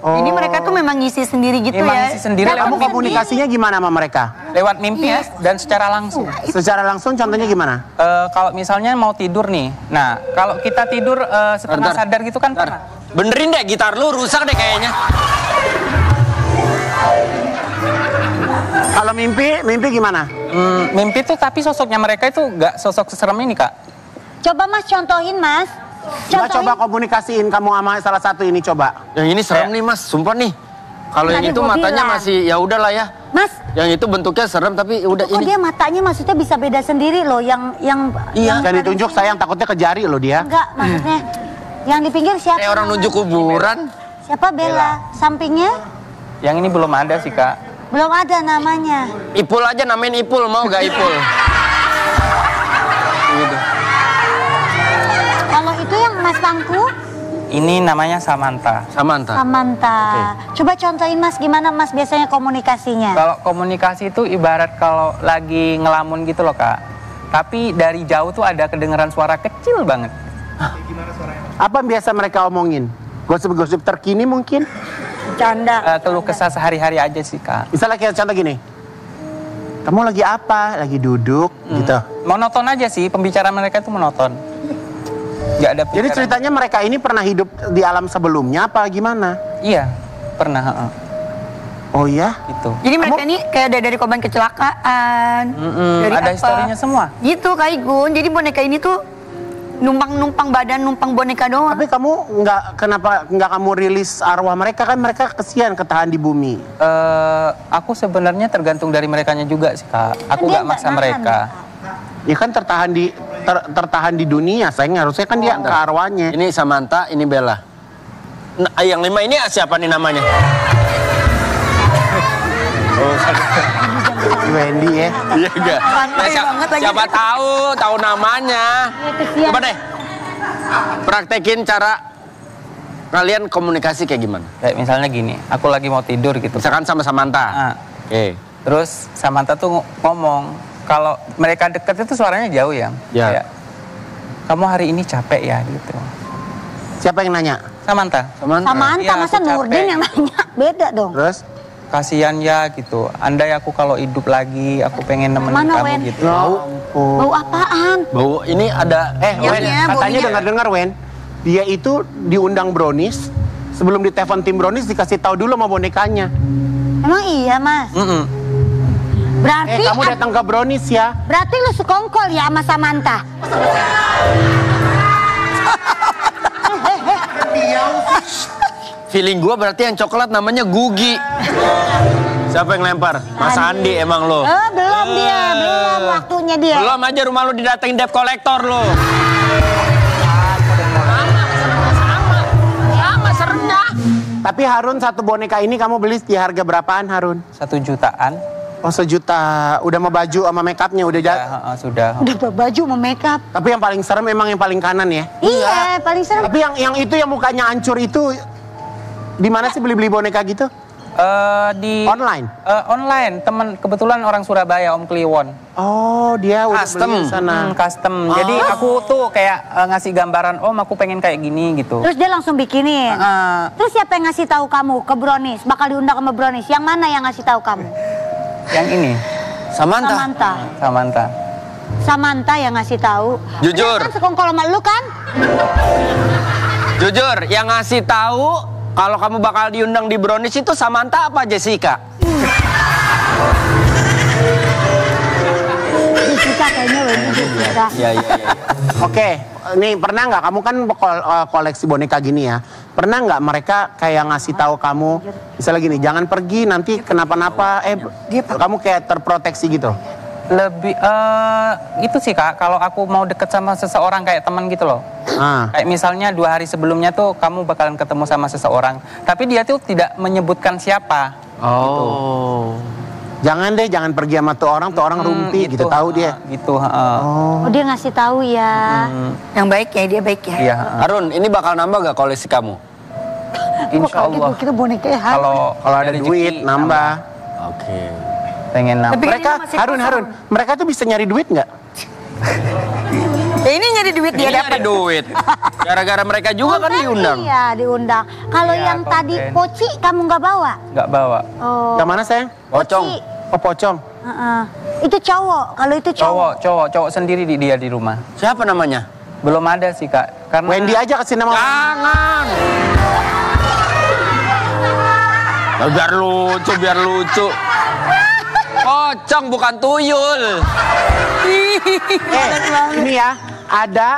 Oh. Ini mereka tuh memang ngisi sendiri gitu Memang ya. ngisi sendiri Dan kamu komunikasinya gimana sama mereka? Lewat mimpi Iya. dan secara langsung. Secara langsung contohnya gimana? Kalau misalnya mau tidur nih, nah kalau kita tidur setengah Bentar. sadar gitu kan Bentar. pernah. Benerin deh gitar lu rusak deh kayaknya. Kalau mimpi gimana? Mimpi tuh tapi sosoknya mereka itu nggak sosok seserem ini Kak. Coba Mas contohin Mas. Coba komunikasiin kamu sama salah satu ini coba. Yang ini serem nih Mas, sumpah nih. Kalau yang Tadi itu gua matanya bilang. masih ya udahlah ya. Mas, Yang itu bentuknya serem tapi udah kok ini. dia matanya maksudnya bisa beda sendiri loh yang Iya. Jangan ditunjuk sayang takutnya ke jari loh dia. enggak maksudnya yang di pinggir siapa? Kayak orang nunjuk kuburan. Siapa Bella? Sampingnya Yang ini belum ada sih Kak. belum ada namanya. Ipul aja namain Ipul, mau gak Ipul? Gitu. Kalau itu yang Mas Tangku, Ini namanya Samantha. Samantha. Samantha. Coba contohin Mas gimana Mas biasanya komunikasinya? Kalau komunikasi itu ibarat kalau lagi ngelamun gitu loh Kak. Tapi dari jauh tuh ada kedengeran suara kecil banget. Apa yang biasa mereka omongin? Gosip-gosip terkini mungkin? Canda. Keluh kesah sehari-hari aja sih Kak. Misalnya kayak contoh gini. Kamu lagi apa? Lagi duduk gitu. Monoton aja sih, pembicaraan mereka itu monoton. Gak ada Jadi pikiran. ceritanya mereka ini pernah hidup di alam sebelumnya apa gimana? Iya, pernah. heeh. Oh iya? Gitu. Jadi mereka ini kayak dari korban kecelakaan, dari Ada apa. historinya semua. Gitu Kak Igun. Jadi boneka ini tuh numpang badan, numpang boneka doang. Tapi kamu kenapa nggak kamu rilis arwah mereka, kan mereka kesian ketahan di bumi. Aku sebenarnya tergantung dari merekanya juga sih Kak. Aku Dia gak maksa nahan. mereka. Ya kan tertahan di dunia, sayang harusnya kan dia ke arwahnya. Ini Samantha, ini Bella. Nah, yang 5 ini siapa nih namanya? Wendy ya. Iya enggak? Santai banget lagi. Siapa tahu namanya. kesian. Coba deh. Praktekin cara kalian komunikasi kayak gimana? Kayak misalnya gini, aku lagi mau tidur gitu. Misalkan sama Samantha. Ah, Oke. terus Samantha tuh ngomong, kalau mereka deket itu suaranya jauh ya. Ya. Kayak, kamu hari ini capek ya gitu. Siapa yang nanya? Samantha. Samantha, Iya, masa aku Nurdin capek. yang nanya? Beda dong. Terus? Kasihan ya gitu. Andai aku kalau hidup lagi, aku pengen nemenin Mana, kamu Wen? gitu. Bau apaan? Bau ini ada Wen, Iya, katanya baunya. dengar-dengar Wen, dia itu diundang Brownies, sebelum ditelepon tim Brownies dikasih tahu dulu sama bonekanya. Emang iya, Mas? Berarti Kamu datang ke Brownies ya. berarti lu sekongkol ya sama Samantha? feeling gua berarti yang coklat namanya Gugi. Siapa yang lempar? Mas Andi emang lo. Belum dia, belum waktunya dia. Belum aja rumah lu didatengin debt collector lo. Sama serendah. Tapi Harun, satu boneka ini kamu beli di harga berapaan Harun? 1 jutaan. Oh 1 juta. Udah sama baju sama make upnya udah Ya, sudah. Udah baju mau make up. Tapi yang paling serem memang yang paling kanan ya. Iya, paling serem. Tapi yang itu yang mukanya hancur itu di mana sih beli-beli boneka gitu? Di Online? Online. Temen kebetulan orang Surabaya, Om Kliwon. Oh, dia udah Custom. beli di sana. Custom. Jadi aku tuh kayak ngasih gambaran, Om aku pengen kayak gini gitu. Terus dia langsung bikinin. Eh, Terus siapa yang ngasih tahu kamu ke Brownies? Bakal diundang sama Brownies. Yang mana yang ngasih tahu kamu? yang ini, Samantha. Samantha. Samantha. Samantha yang ngasih tahu. Jujur. Dia kan sekongkol sama lu kan? Jujur, yang ngasih tahu kalau kamu bakal diundang di Brownies itu Samantha apa Jessica? Jessica kayaknya Wendy Jessica. Iya. Oke, nih pernah nggak kamu kan koleksi boneka gini ya? Pernah nggak mereka kayak ngasih tahu kamu, misalnya gini, jangan pergi nanti kenapa-napa, kamu kayak terproteksi gitu? Lebih itu sih Kak, kalau aku mau deket sama seseorang kayak teman gitu loh. Ah. Kayak misalnya 2 hari sebelumnya tuh kamu bakalan ketemu sama seseorang, tapi dia tuh tidak menyebutkan siapa. Oh. Jangan deh, jangan pergi sama tuh orang rumpi gitu, tahu dia. Gitu, Oh, dia ngasih tahu ya. Yang baik ya, dia baik ya. Iya, Harun, ini bakal nambah gak koleksi kamu? insya Allah. Kita boneka ya. Kalau Kalau ada rezeki, duit nambah. Oke. pengen nambah. Tapi Mereka ini masih Harun, mereka tuh bisa nyari duit nggak? Ya ini nyari duit dia Ini dapat. nyari duit. Gara-gara mereka juga kan diundang. Iya, diundang. Kalau Iya, yang tadi konten. poci kamu nggak bawa? Nggak bawa. Oh. Yang mana sayang? Pocong. Poci. Oh pocong. Heeh. Itu cowok. Kalau itu cowok. Cowok sendiri dia di rumah. Siapa namanya? Belum ada sih Kak, karena Wendy aja kasih nama. Jangan. Nah, biar lucu. Pocong bukan tuyul. Ini ya, ada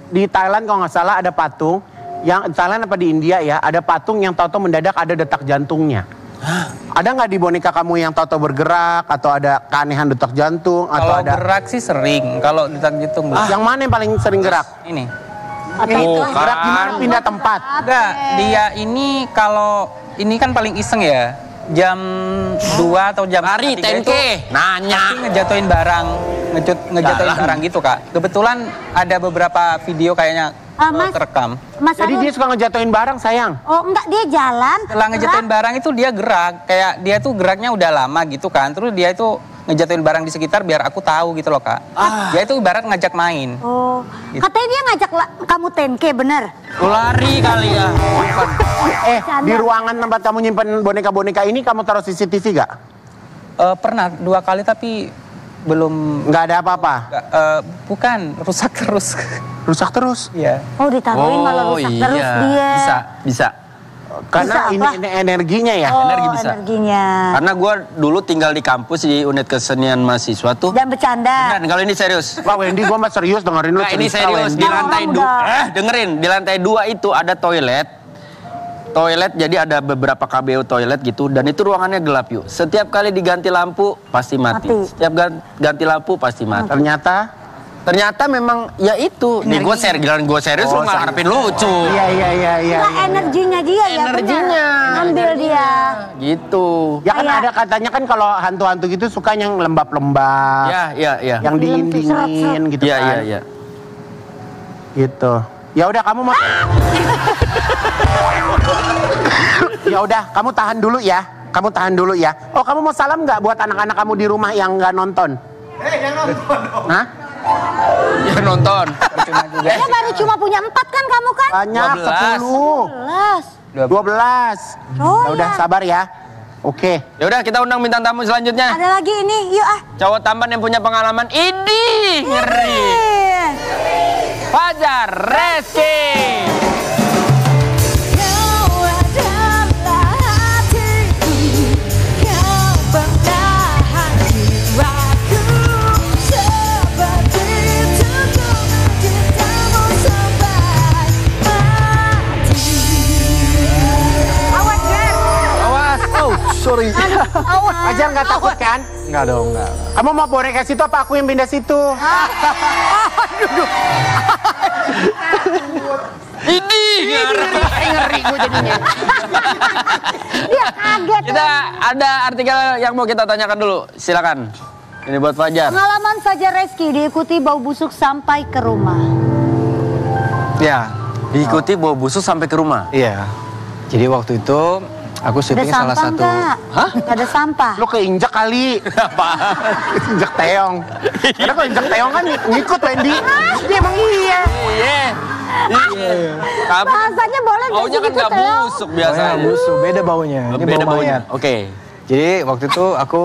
di Thailand kalau nggak salah ada patung. Yang Thailand apa di India ya, ada patung yang tahu-tahu mendadak ada detak jantungnya. Ada nggak di boneka kamu yang tahu-tahu bergerak atau ada keanehan detak jantung atau kalau ada? gerak sih sering, kalau detak jantung belum. Yang mana yang paling sering gerak? Ini. Gerak gimana? Pindah tempat. Enggak, dia ini kalau ini kan paling iseng ya. Jam 2 atau jam Lari 3 10K. Nanya. pasti ngejatuhin barang, ngejatuhin Jalan. barang gitu Kak. Kebetulan ada beberapa video kayaknya Mas. terekam. Mas Jadi Harun. dia suka ngejatuhin barang sayang. Oh enggak, dia jalan. Setelah ngejatuhin barang itu dia gerak, kayak dia tuh geraknya udah lama gitu kan. Terus dia itu ngejatuhin barang di sekitar biar aku tahu gitu loh Kak. Dia itu ibarat ngajak main. Oh, Gitu. katanya dia ngajak kamu 10K, bener? Lari kali ya. Di ruangan tempat kamu nyimpen boneka-boneka ini kamu taruh CCTV gak? Pernah 2 kali tapi belum. Nggak ada apa-apa. Bukan, rusak terus. Rusak terus. Iya. Oh, ditaruhin malah rusak terus dia. Bisa. Karena Bisa ini apa? energinya ya. Oh, Energi bisa. energinya. Karena gue dulu tinggal di kampus di unit kesenian mahasiswa tuh. Dan bercanda. Dan kalau ini serius. Wah Wendy, gue mah serius dengerin lu Nah, ini cerita, serius. Wendy. Di lantai Orang 2. udah. Dengerin. Di lantai 2 itu ada toilet. Toilet, jadi ada beberapa KBU toilet gitu. Dan itu ruangannya gelap yuk. Setiap kali diganti lampu, pasti mati. Mati. Setiap ganti lampu, pasti mati. Ternyata memang ya itu. Nih gue serius, lu nggak harapin lucu. iya. Enggak, energinya dia ya, Energinya. bener. Ngambil dia. Gitu. Ya kan Kayak- ada katanya kan kalau hantu-hantu gitu suka yang lembab-lembab, Ya. yang dingin-dingin gitu kan. Iya. Gitu. Ya udah kamu mau. Ya udah, kamu tahan dulu ya. kamu tahan dulu ya. Oh, kamu mau salam nggak buat anak-anak kamu di rumah yang nggak nonton? Yang nonton. Hah? Yang nonton. Dia baru cuma punya 4 kan kamu kan? Banyak, 10. 12. Oh, Udah sabar ya. Oke. Ya udah kita undang bintang tamu selanjutnya. Ada lagi ini, yuk ah. Cowok tampan yang punya pengalaman. Idi, ngeri. Fajar Reski. Sorry. Fajar nggak takut kan? Enggak dong, enggak. Kamu mau borek ke situ apa aku yang pindah situ? Idi, Ngeri gue jadinya. Dia kaget. Kita ada artikel yang mau kita tanyakan dulu. Silakan. Ini buat Fajar. Pengalaman Fajar Reski diikuti bau busuk sampai ke rumah. Ya, Diikuti bau busuk sampai ke rumah. iya. Jadi waktu itu aku Ada syuting salah sampah satu. enggak? Hah? Nggak ada sampah. Lo keinjak kali. Apa? Injak teong. Karena kalau injak teong kan ngikut Wendy. Dia emang iya. Iya. Iya. Tapi Bahasanya boleh nggak baunya sih kan gitu, nggak Teo? busuk Baunya biasanya. busuk, beda baunya. Ini Beda bau baunya. mayat. Oke. Jadi waktu itu aku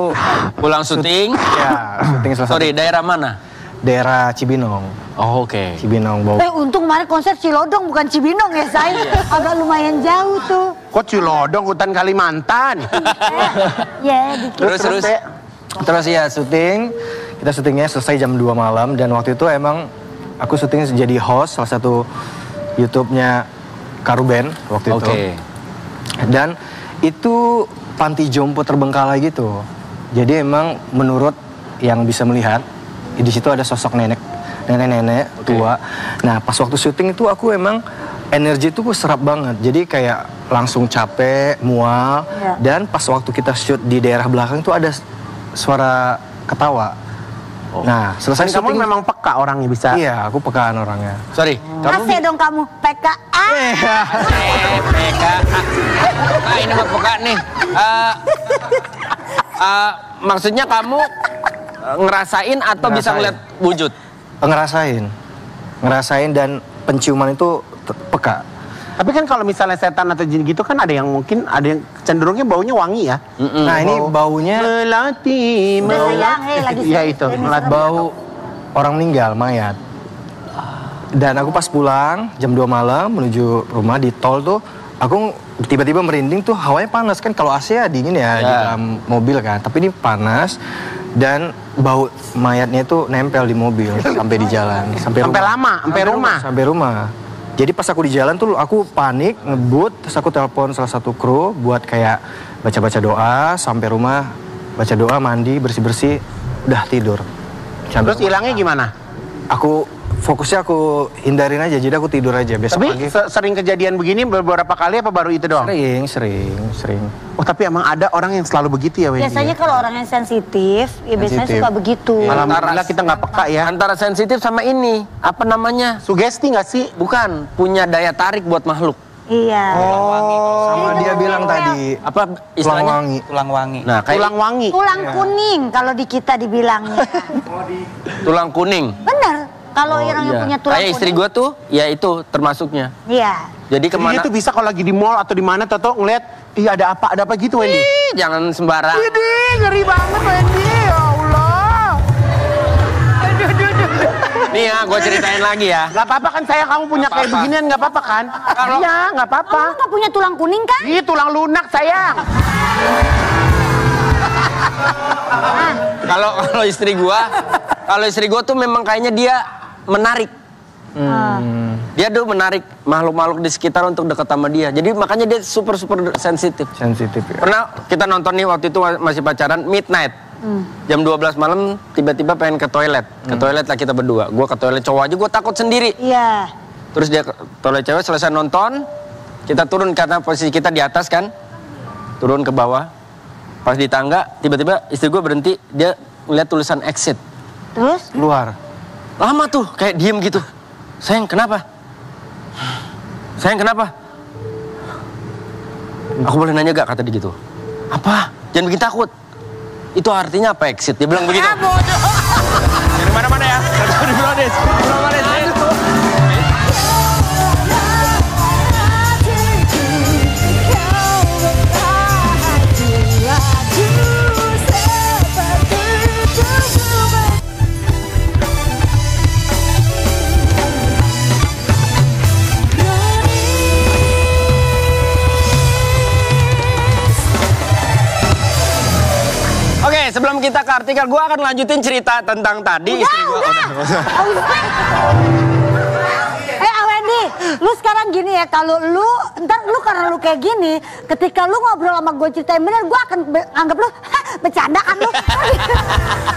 Pulang syuting. ya syuting salah satu Sorry, daerah mana? daerah Cibinong. Oh, oke. Cibinong bau. Untung kemarin konser Cilodong bukan Cibinong ya, say. Agak lumayan jauh tuh. Kok Cilodong, hutan Kalimantan. Ya, dikit. Terus. Teh. Terus ya syuting, kita syutingnya selesai jam 2 malam dan waktu itu emang aku syuting jadi host salah satu YouTube-nya Karuben waktu itu. Oke. Dan itu panti jompo terbengkalai gitu. Jadi emang menurut yang bisa melihat di situ ada sosok nenek-nenek tua. Nah pas waktu syuting itu aku emang energi itu serap banget. Jadi kayak langsung capek, mual. Ya. Dan pas waktu kita shoot di daerah belakang itu ada suara ketawa. Nah selesai Dan kamu syuting memang peka orangnya bisa. Iya, aku pekaan orangnya. Sorry. Kasih dong kamu, PKA. PKA. Ah, ini mah peka nih. Maksudnya kamu ngerasain atau bisa Ngerasain. ngeliat wujud? Ngerasain dan penciuman itu peka. Tapi kan kalau misalnya setan atau jin gitu kan ada yang mungkin ada yang cenderungnya baunya wangi ya. Nah ini baunya Melati, Udah sayang, lagi Iya sedih. itu, Ini melati. bau orang meninggal, mayat. Dan aku pas pulang jam 2 malam menuju rumah di tol tuh, aku tiba-tiba merinding tuh, hawanya panas kan, kalau AC ya dingin ya di dalam mobil kan, tapi ini panas dan bau mayatnya itu nempel di mobil sampai di jalan, sampai lama, sampai rumah. Sampai rumah. Jadi pas aku di jalan tuh aku panik, ngebut, terus aku telepon salah satu kru buat kayak baca-baca doa, sampai rumah baca doa, mandi, bersih-bersih, udah tidur. Terus hilangnya gimana? Aku fokusnya aku hindarin aja, jadi aku tidur aja. Besok Tapi pagi sering kejadian begini beberapa kali apa baru itu doang? sering. Oh tapi emang ada orang yang selalu begitu ya Wendy? Biasanya kalau orang yang sensitif, ya biasanya Sensitif. suka begitu. Alhamdulillah kita nggak peka ya. Antara sensitif sama ini, apa namanya? Sugesti nggak sih? Bukan, punya daya tarik buat makhluk. Iya. sama dia bilang tadi Apa tulang istilahnya? wangi. Tulang wangi. Nah, kayak Tulang wangi. Tulang kuning kalau di kita dibilangnya. tulang kuning. Bener. Kalau orang yang punya tulang Kayak istri kuning. gue tuh, ya itu termasuknya. Iya. Jadi Jadi kemana? dia tuh bisa kalau lagi di mall atau di mana Toto ngeliat, iya ada apa gitu Wendy? Ih, jangan sembarang. Widih, ngeri banget Wendy, ya Allah. Nih ya, gue ceritain lagi ya. Gak apa-apa kan sayang kamu punya kayak apa-apa. beginian gak apa-apa kan? Iya gak apa-apa. Kamu nggak punya tulang kuning kan? Ih tulang lunak sayang. Kalau istri gua tuh memang kayaknya dia menarik. Dia tuh menarik makhluk-makhluk di sekitar untuk dekat sama dia. Jadi makanya dia super sensitif. Sensitif ya. Pernah kita nonton nih waktu itu masih pacaran midnight. Jam 12 malam tiba-tiba pengen ke toilet. Ke toilet lah kita berdua. Gua ke toilet cowok aja gua takut sendiri. Iya. Terus dia ke toilet cewek, selesai nonton, kita turun karena posisi kita di atas kan. Turun ke bawah. Pas di tangga, tiba-tiba istri gue berhenti, dia ngeliat tulisan exit. Terus? Keluar. Lama tuh, kayak diem gitu. Sayang, kenapa? Sayang, kenapa? Aku boleh nanya gak, kata dia gitu. Apa? Jangan bikin takut. Itu artinya apa exit? Dia bilang begitu. Ah, bodoh. Dari mana-mana ya. Dari Brownies. Oke, sebelum kita ke artikel, gue akan lanjutin cerita tentang tadi istri gue. Wendy, lu sekarang gini ya, kalau lu, ntar lu karena lu kayak gini, ketika lu ngobrol sama gue ceritain bener, gue akan anggap lu, bercanda kan lu.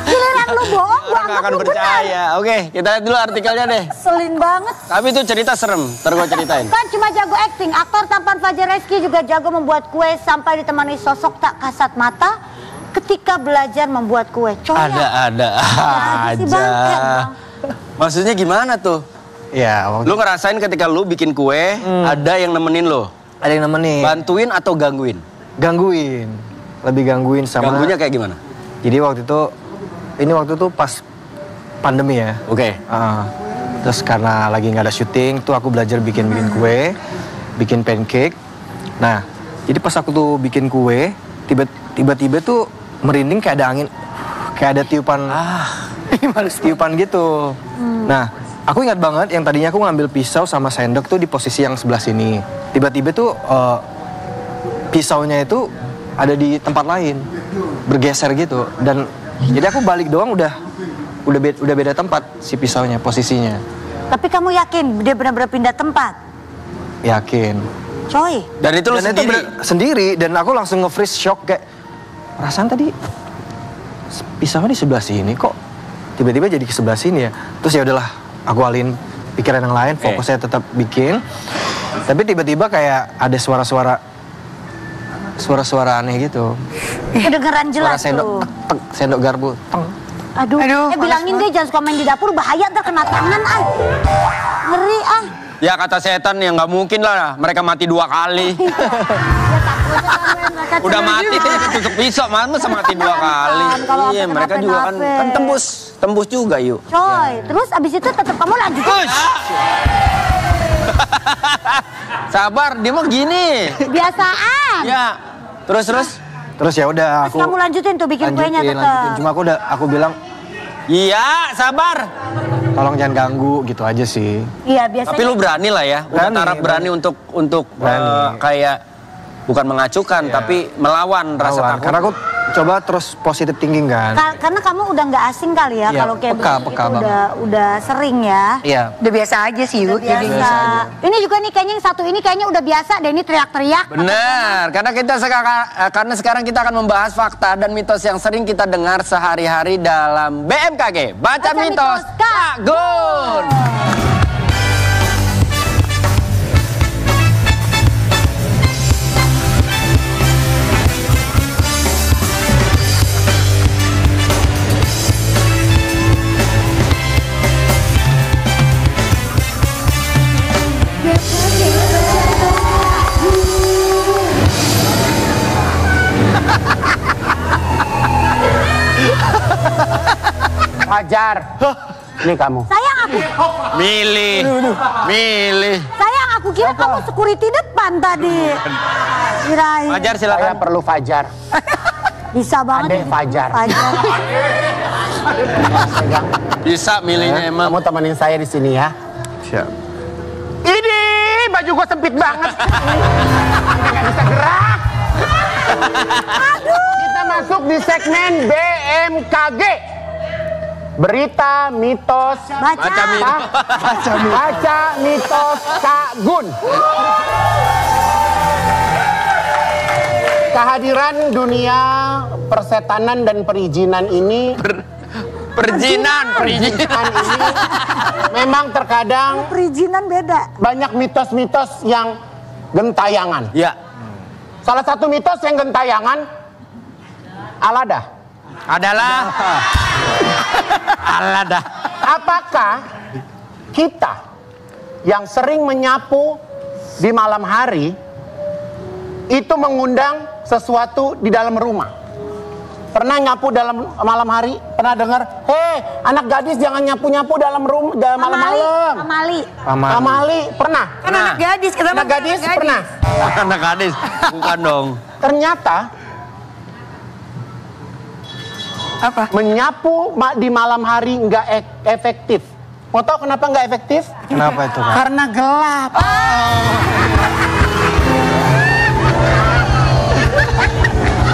Giliran lu bohong, gue anggap akan lu percaya. bener. Oke, kita lihat dulu artikelnya deh. Selin banget. Tapi itu cerita serem, ntar gue ceritain. Kan cuma jago acting, aktor tampan Fajar Rezky juga jago membuat kue sampai ditemani sosok tak kasat mata ketika belajar membuat kue. Coy, Ada si bangke, aja. Bang. Maksudnya gimana tuh? Ya, waktu Lu ngerasain ketika lu bikin kue, ada yang nemenin lo? ada yang nemenin. Bantuin atau gangguin? Gangguin. Lebih gangguin sama... Ganggunya kayak gimana? Jadi waktu itu pas pandemi ya. Oke. Terus karena lagi nggak ada syuting, tuh aku belajar bikin kue, bikin pancake. Nah, jadi pas aku tuh bikin kue, tiba-tiba tuh merinding kayak ada angin, kayak ada tiupan, tiupan gitu. Nah, aku ingat banget yang tadinya aku ngambil pisau sama sendok tuh di posisi yang sebelah sini. Tiba-tiba tuh pisaunya itu ada di tempat lain, bergeser gitu. Dan jadi aku balik doang udah beda tempat si pisaunya, posisinya. Tapi kamu yakin dia benar-benar pindah tempat? Yakin. Coy. Dan itu lu sendiri? Sendiri, dan aku langsung nge-freeze shock kayak, perasaan tadi pisaunya di sebelah sini kok tiba-tiba jadi ke sebelah sini ya. Terus ya udahlah, aku alihin pikiran yang lain, fokusnya tetap bikin. Tapi tiba-tiba kayak ada suara-suara aneh gitu. Kedengeran jelas Suara sendok, tuh. tek, sendok garpu, teng. Aduh, bilangin dia jangan suka main di dapur, bahaya ntar kena tangan ah. Ngeri ah. Ya kata setan ya nggak mungkin lah, mereka mati 2 kali. Udah mati tusuk pisau, masa mati 2 kali. Iya, mereka juga kan tembus juga yuk. Coy, terus abis itu tetap kamu lanjutin. Sabar, dia mah gini. Biasaan. Ya, terus ya udah aku Terus kamu lanjutin tuh bikin kuenya tetap. lanjutin. Cuma aku bilang, iya, sabar. tolong jangan ganggu gitu aja sih. Iya, biasanya. Tapi lu berani lah ya, udah taraf berani untuk kayak bukan mengacukan tapi melawan rasa takut. Karena aku coba terus positive thinking kan. Karena kamu udah nggak asing kali ya, Iya, kalau kayak peka begini banget. udah sering ya. Iya. Udah biasa aja sih, Yu. Biasa. Jadinya. Ini juga nih kayaknya yang satu ini kayaknya udah biasa deh, ini teriak-teriak. Benar, karena sekarang kita akan membahas fakta dan mitos yang sering kita dengar sehari-hari dalam BMKG. Baca mitos Kak Gun. Fajar. Ini kamu. Sayang aku. Milih. Sayang aku kira kamu security depan tadi. Kirain. Fajar Saya silakan. perlu Fajar. Bisa banget. Adek Fajar. Bisa milihnya emang. Kamu temenin saya di sini ya. Siap. Ini baju gua sempit banget. Nggak bisa gerak. Kita masuk di segmen BMKG. Berita, mitos, Baca. baca mitos Kak Gun. Kehadiran dunia persetanan dan perizinan ini Perizinan ini memang terkadang Perizinan beda. banyak mitos-mitos yang gentayangan. Ya, Salah satu mitos yang gentayangan Alada. adalah Alada. Apakah kita yang sering menyapu di malam hari itu mengundang sesuatu di dalam rumah. Pernah nyapu dalam malam hari? Pernah dengar? Hei, anak gadis jangan nyapu-nyapu dalam rumah malam-malam. Amali, pernah? Kan anak gadis, anak gadis pernah? Anak gadis, bukan dong. Ternyata Apa? menyapu di malam hari nggak efektif. Mau tahu kenapa nggak efektif? Kenapa itu, Kak? Karena gelap.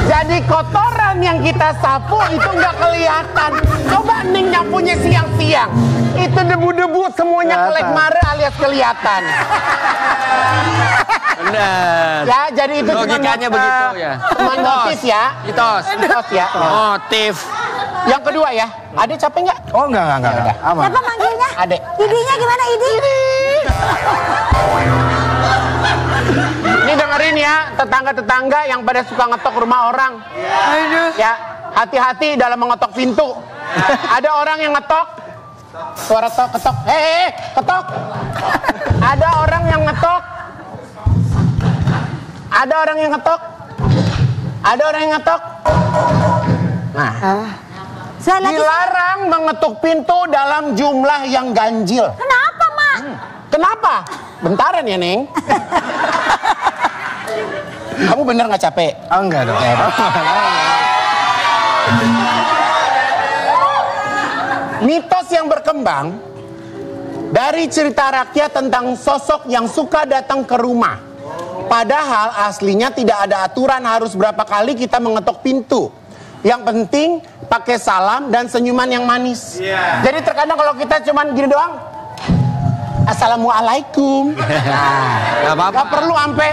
Jadi kotoran yang kita sapu itu nggak kelihatan. Coba Ning nyapunya siang-siang. Itu debu-debu semuanya kelek mare alias kelihatan. Benar. Ya, jadi itu Logikanya begitu ya. Cuma motif ya. Mitos. Mitos ya. Motif. Yang kedua ya, Ade capek nggak? Oh enggak. Aman. Siapa manggilnya? Ade. Idinya gimana Idi? Ini dengerin ya, tetangga-tetangga yang pada suka ngetok rumah orang. Ya, hati-hati dalam mengetok pintu. Ada orang yang ngetok, suara ketok. Ketok. Ada orang yang ngetok. Ada orang yang ngetok. Ada orang yang ngetok. Nah, dilarang mengetuk pintu dalam jumlah yang ganjil. Kenapa, Mak? Kenapa? Bentaran ya, Neng. Kamu bener nggak capek? Oh, enggak dong. Mitos yang berkembang dari cerita rakyat tentang sosok yang suka datang ke rumah. Padahal aslinya tidak ada aturan harus berapa kali kita mengetok pintu. Yang penting pakai salam dan senyuman yang manis. Jadi terkadang kalau kita cuman gini doang, Assalamualaikum. Gak apa-apa. Gak perlu ampe.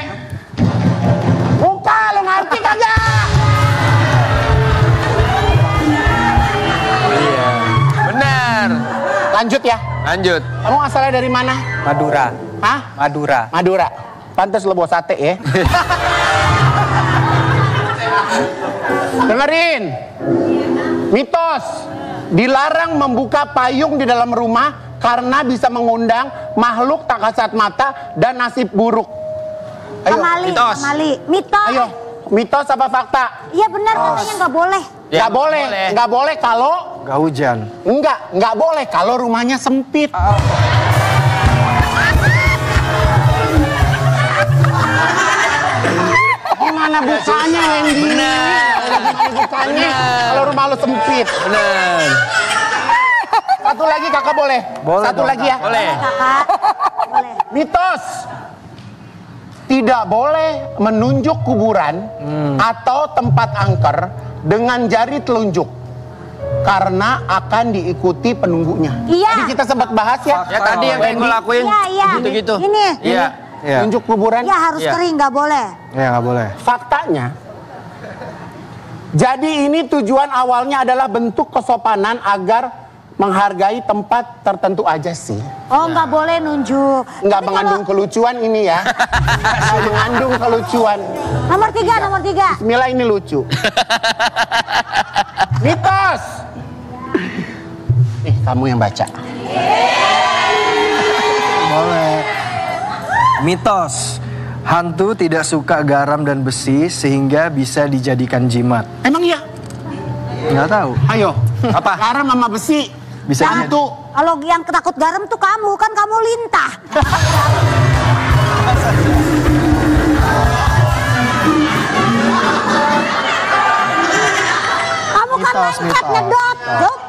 Buka, lo ngerti kagak? Iya. Benar. Lanjut ya. Lanjut. Kamu asalnya dari mana? Madura. Hah? Madura. Madura. Pantes lo bawa sate ya. Dengerin. Mitos. Dilarang membuka payung di dalam rumah karena bisa mengundang makhluk tak kasat mata dan nasib buruk. Ayo, mitos. Mitos. Ayo, mitos apa fakta? Iya benar, katanya nggak boleh. Ya, Nggak boleh, nggak boleh kalau Enggak hujan. nggak boleh kalau rumahnya sempit. Gimana bukanya, Wendy? Gimana bukanya kalau rumah lo sempit? Benar. Satu lagi kakak boleh? Boleh Satu dong, lagi ya? Boleh. Kakak, boleh. Mitos. Tidak boleh menunjuk kuburan atau tempat angker dengan jari telunjuk. Karena akan diikuti penunggunya. Iya. Tadi kita sempat bahas ya. Ya tadi yang kayak gue lakuin. Iya. Gitu-gitu. Ini. Iya. Iya. Tunjuk kuburan. Ya harus Iya. kering, nggak boleh. Ya enggak boleh. Faktanya, jadi ini tujuan awalnya adalah bentuk kesopanan agar menghargai tempat tertentu aja sih. Oh, nggak boleh nunjuk. Nggak Tapi mengandung kelucuan ini ya. Nggak mengandung kelucuan. Nomor 3. Bismillah, ini lucu. Mitos. Nih, kamu yang baca. Boleh. Mitos. Hantu tidak suka garam dan besi sehingga bisa dijadikan jimat. Emang iya? Nggak tahu. Ayo. Apa? Garam sama besi. Bisa hantu. Kalau yang takut garam tuh kamu, kan kamu lintah. Kamu kan lengket nyedot,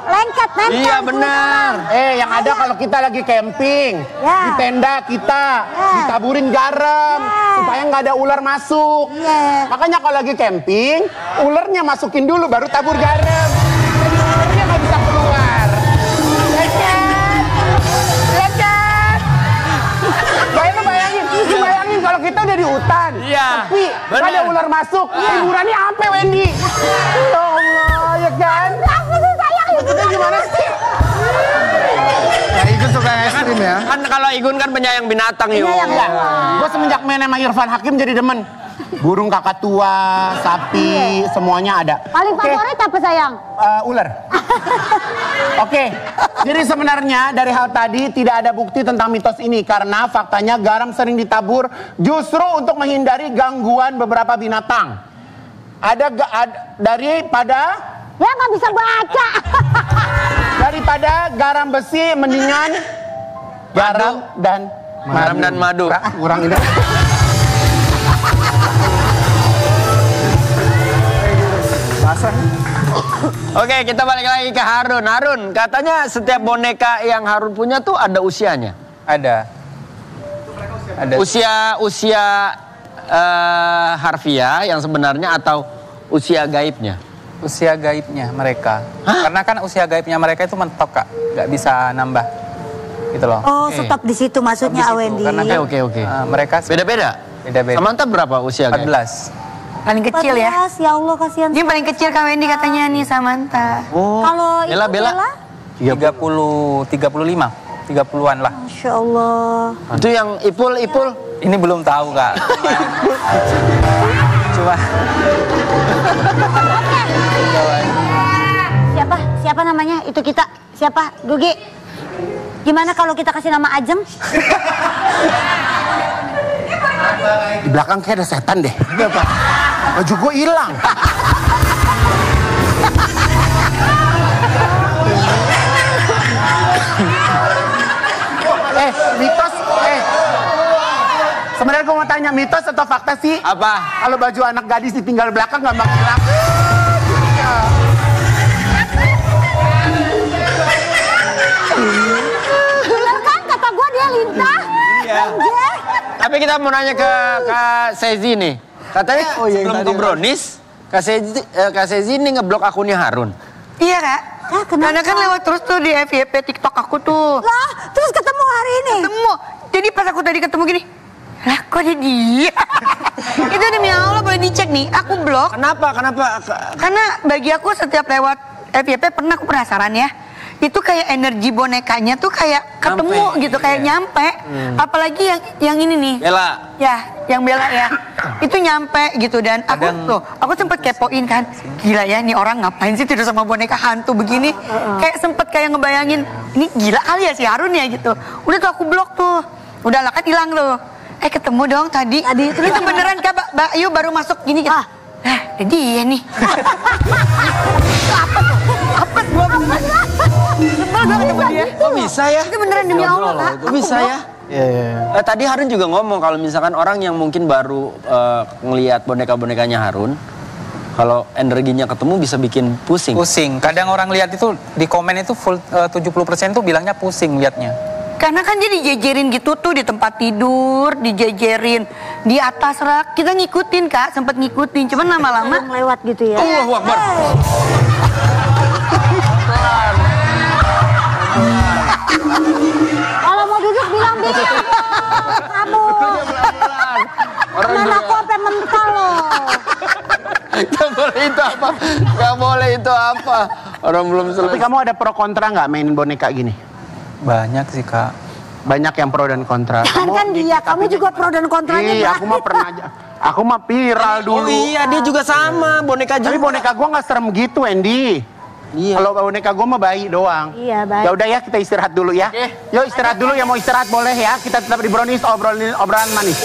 lengket nempel. Iya benar. Yang ada kalau kita lagi camping, Ya. di tenda kita ditaburin garam supaya nggak ada ular masuk. Iya. Makanya kalau lagi camping, ularnya masukin dulu baru tabur garam. Jadi ularnya nggak bisa keluar. Bayangin kalau kita udah di hutan, Iya, tapi nggak ada benar. ular masuk, hiburannya apa, Wendy? Ya Allah, ya kan? Apa sih sayang? Maksudnya gimana sih? Ya itu suka ekstrim ya. Kan kalau Igun kan penyayang binatang yuk. Gue semenjak main sama Irfan Hakim jadi demen. Burung kakatua, sapi, semuanya ada. Paling Oke, favorit apa sayang? ular. Oke, jadi sebenarnya dari hal tadi tidak ada bukti tentang mitos ini karena faktanya garam sering ditabur justru untuk menghindari gangguan beberapa binatang. daripada Ya nggak bisa baca. daripada garam besi mendingan garam dan madu. Kurang ini. Oke, kita balik lagi ke Harun. Harun, katanya setiap boneka yang Harun punya tuh ada usianya. Ada. Usia harfiah yang sebenarnya atau usia gaibnya? Usia gaibnya mereka. Karena kan usia gaibnya mereka itu mentok, Kak. Nggak bisa nambah. Gitu loh. Oh, stop di situ maksudnya Awendi. Oke. Mereka Beda-beda? beda-beda. Samantha berapa usia gaib? 14. Paling kecil ya. Ya Allah kasihan. Dia paling kecil Kak Wendy katanya nih Samantha. Oh. Kalau itu Bella? 35. 30-an lah. Masya Allah. Itu yang Ipul. Ini belum tahu, Kak. Cuma Siapa namanya? Itu kita. Siapa? Gugi. Gimana kalau kita kasih nama Ajem? Di belakang kayak ada setan deh. Baju gue hilang. Mitos. Sebenarnya gue mau tanya, mitos atau fakta sih? Apa? Kalau baju anak gadis ditinggal belakang gampang hilang. Bener kan kata gue dia lintah. Iya. Tapi kita mau nanya ke Kak Sezi nih. Katanya sebelum ke Brownies, Kak Sezi ini ngeblok akunnya Harun. Iya Kak. Kenapa? Karena kan lewat terus tuh di FYP TikTok aku tuh. Lah, terus ketemu hari ini. Ketemu. Jadi pas aku tadi ketemu gini, lah kok ada dia? Itu demi Allah boleh dicek nih. Aku blok. Kenapa? Karena bagi aku setiap lewat FYP pernah aku penasaran ya. Itu kayak energi bonekanya tuh kayak ketemu gitu, kayak nyampe. Apalagi yang ini nih. Bella. Ya, yang Bella ya. Itu nyampe gitu dan aku sempet kepoin kan. Gila ya, nih orang ngapain sih tidur sama boneka hantu begini? Kayak sempet kayak ngebayangin, ini gila kali ya si Harun ya gitu. Udah tuh aku blok tuh. Udah lah kan hilang tuh. Ketemu dong tadi. Itu beneran Kak Mbak Ayu baru masuk gini gitu. Dia nih. Apa gua sebel gue ketemu dia. Kok bisa ya? Itu beneran demi Allah Kak. Kok bisa ya? Iya. Tadi Harun juga ngomong kalau misalkan orang yang mungkin baru ngelihat boneka-bonekanya Harun, kalau energinya ketemu bisa bikin pusing. pusing. Kadang orang lihat itu di komen itu full 70% tuh bilangnya pusing liatnya. Karena kan dia dijejerin gitu tuh di tempat tidur, dijejerin di atas rak. Kita ngikutin Kak, sempet ngikutin. Cuman lama-lama lewat gitu ya. Allahu Akbar. Kalau mau duduk bilang dia. Kamu. Temen aku sampai mental loh. Gak boleh itu apa. Orang belum selesai. Tapi kamu ada pro kontra nggak main boneka gini? Banyak sih Kak. Banyak yang pro dan kontra. Kan dia, kamu juga pro dan kontranya. Iya, aku mah pernah aja. Aku mah viral dulu. Oh iya, dia juga sama boneka juga. Tapi boneka gua nggak serem gitu, Wendy. Iya. Kalau boneka gua mah bayi doang. Iya, baik. Ya udah ya, kita istirahat dulu ya. Yuk istirahat dulu, ya mau istirahat boleh ya. Kita tetap di Brownies, obrolan manis.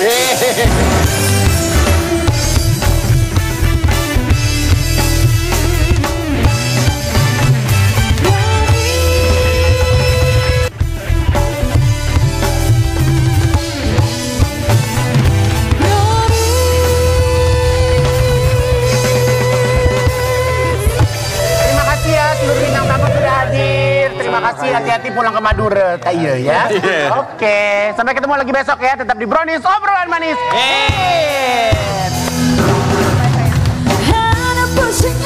Terima kasih, hati-hati pulang ke Madura. Iya ya. Oke, sampai ketemu lagi besok ya. Tetap di Brownies, obrolan manis. Hana pushing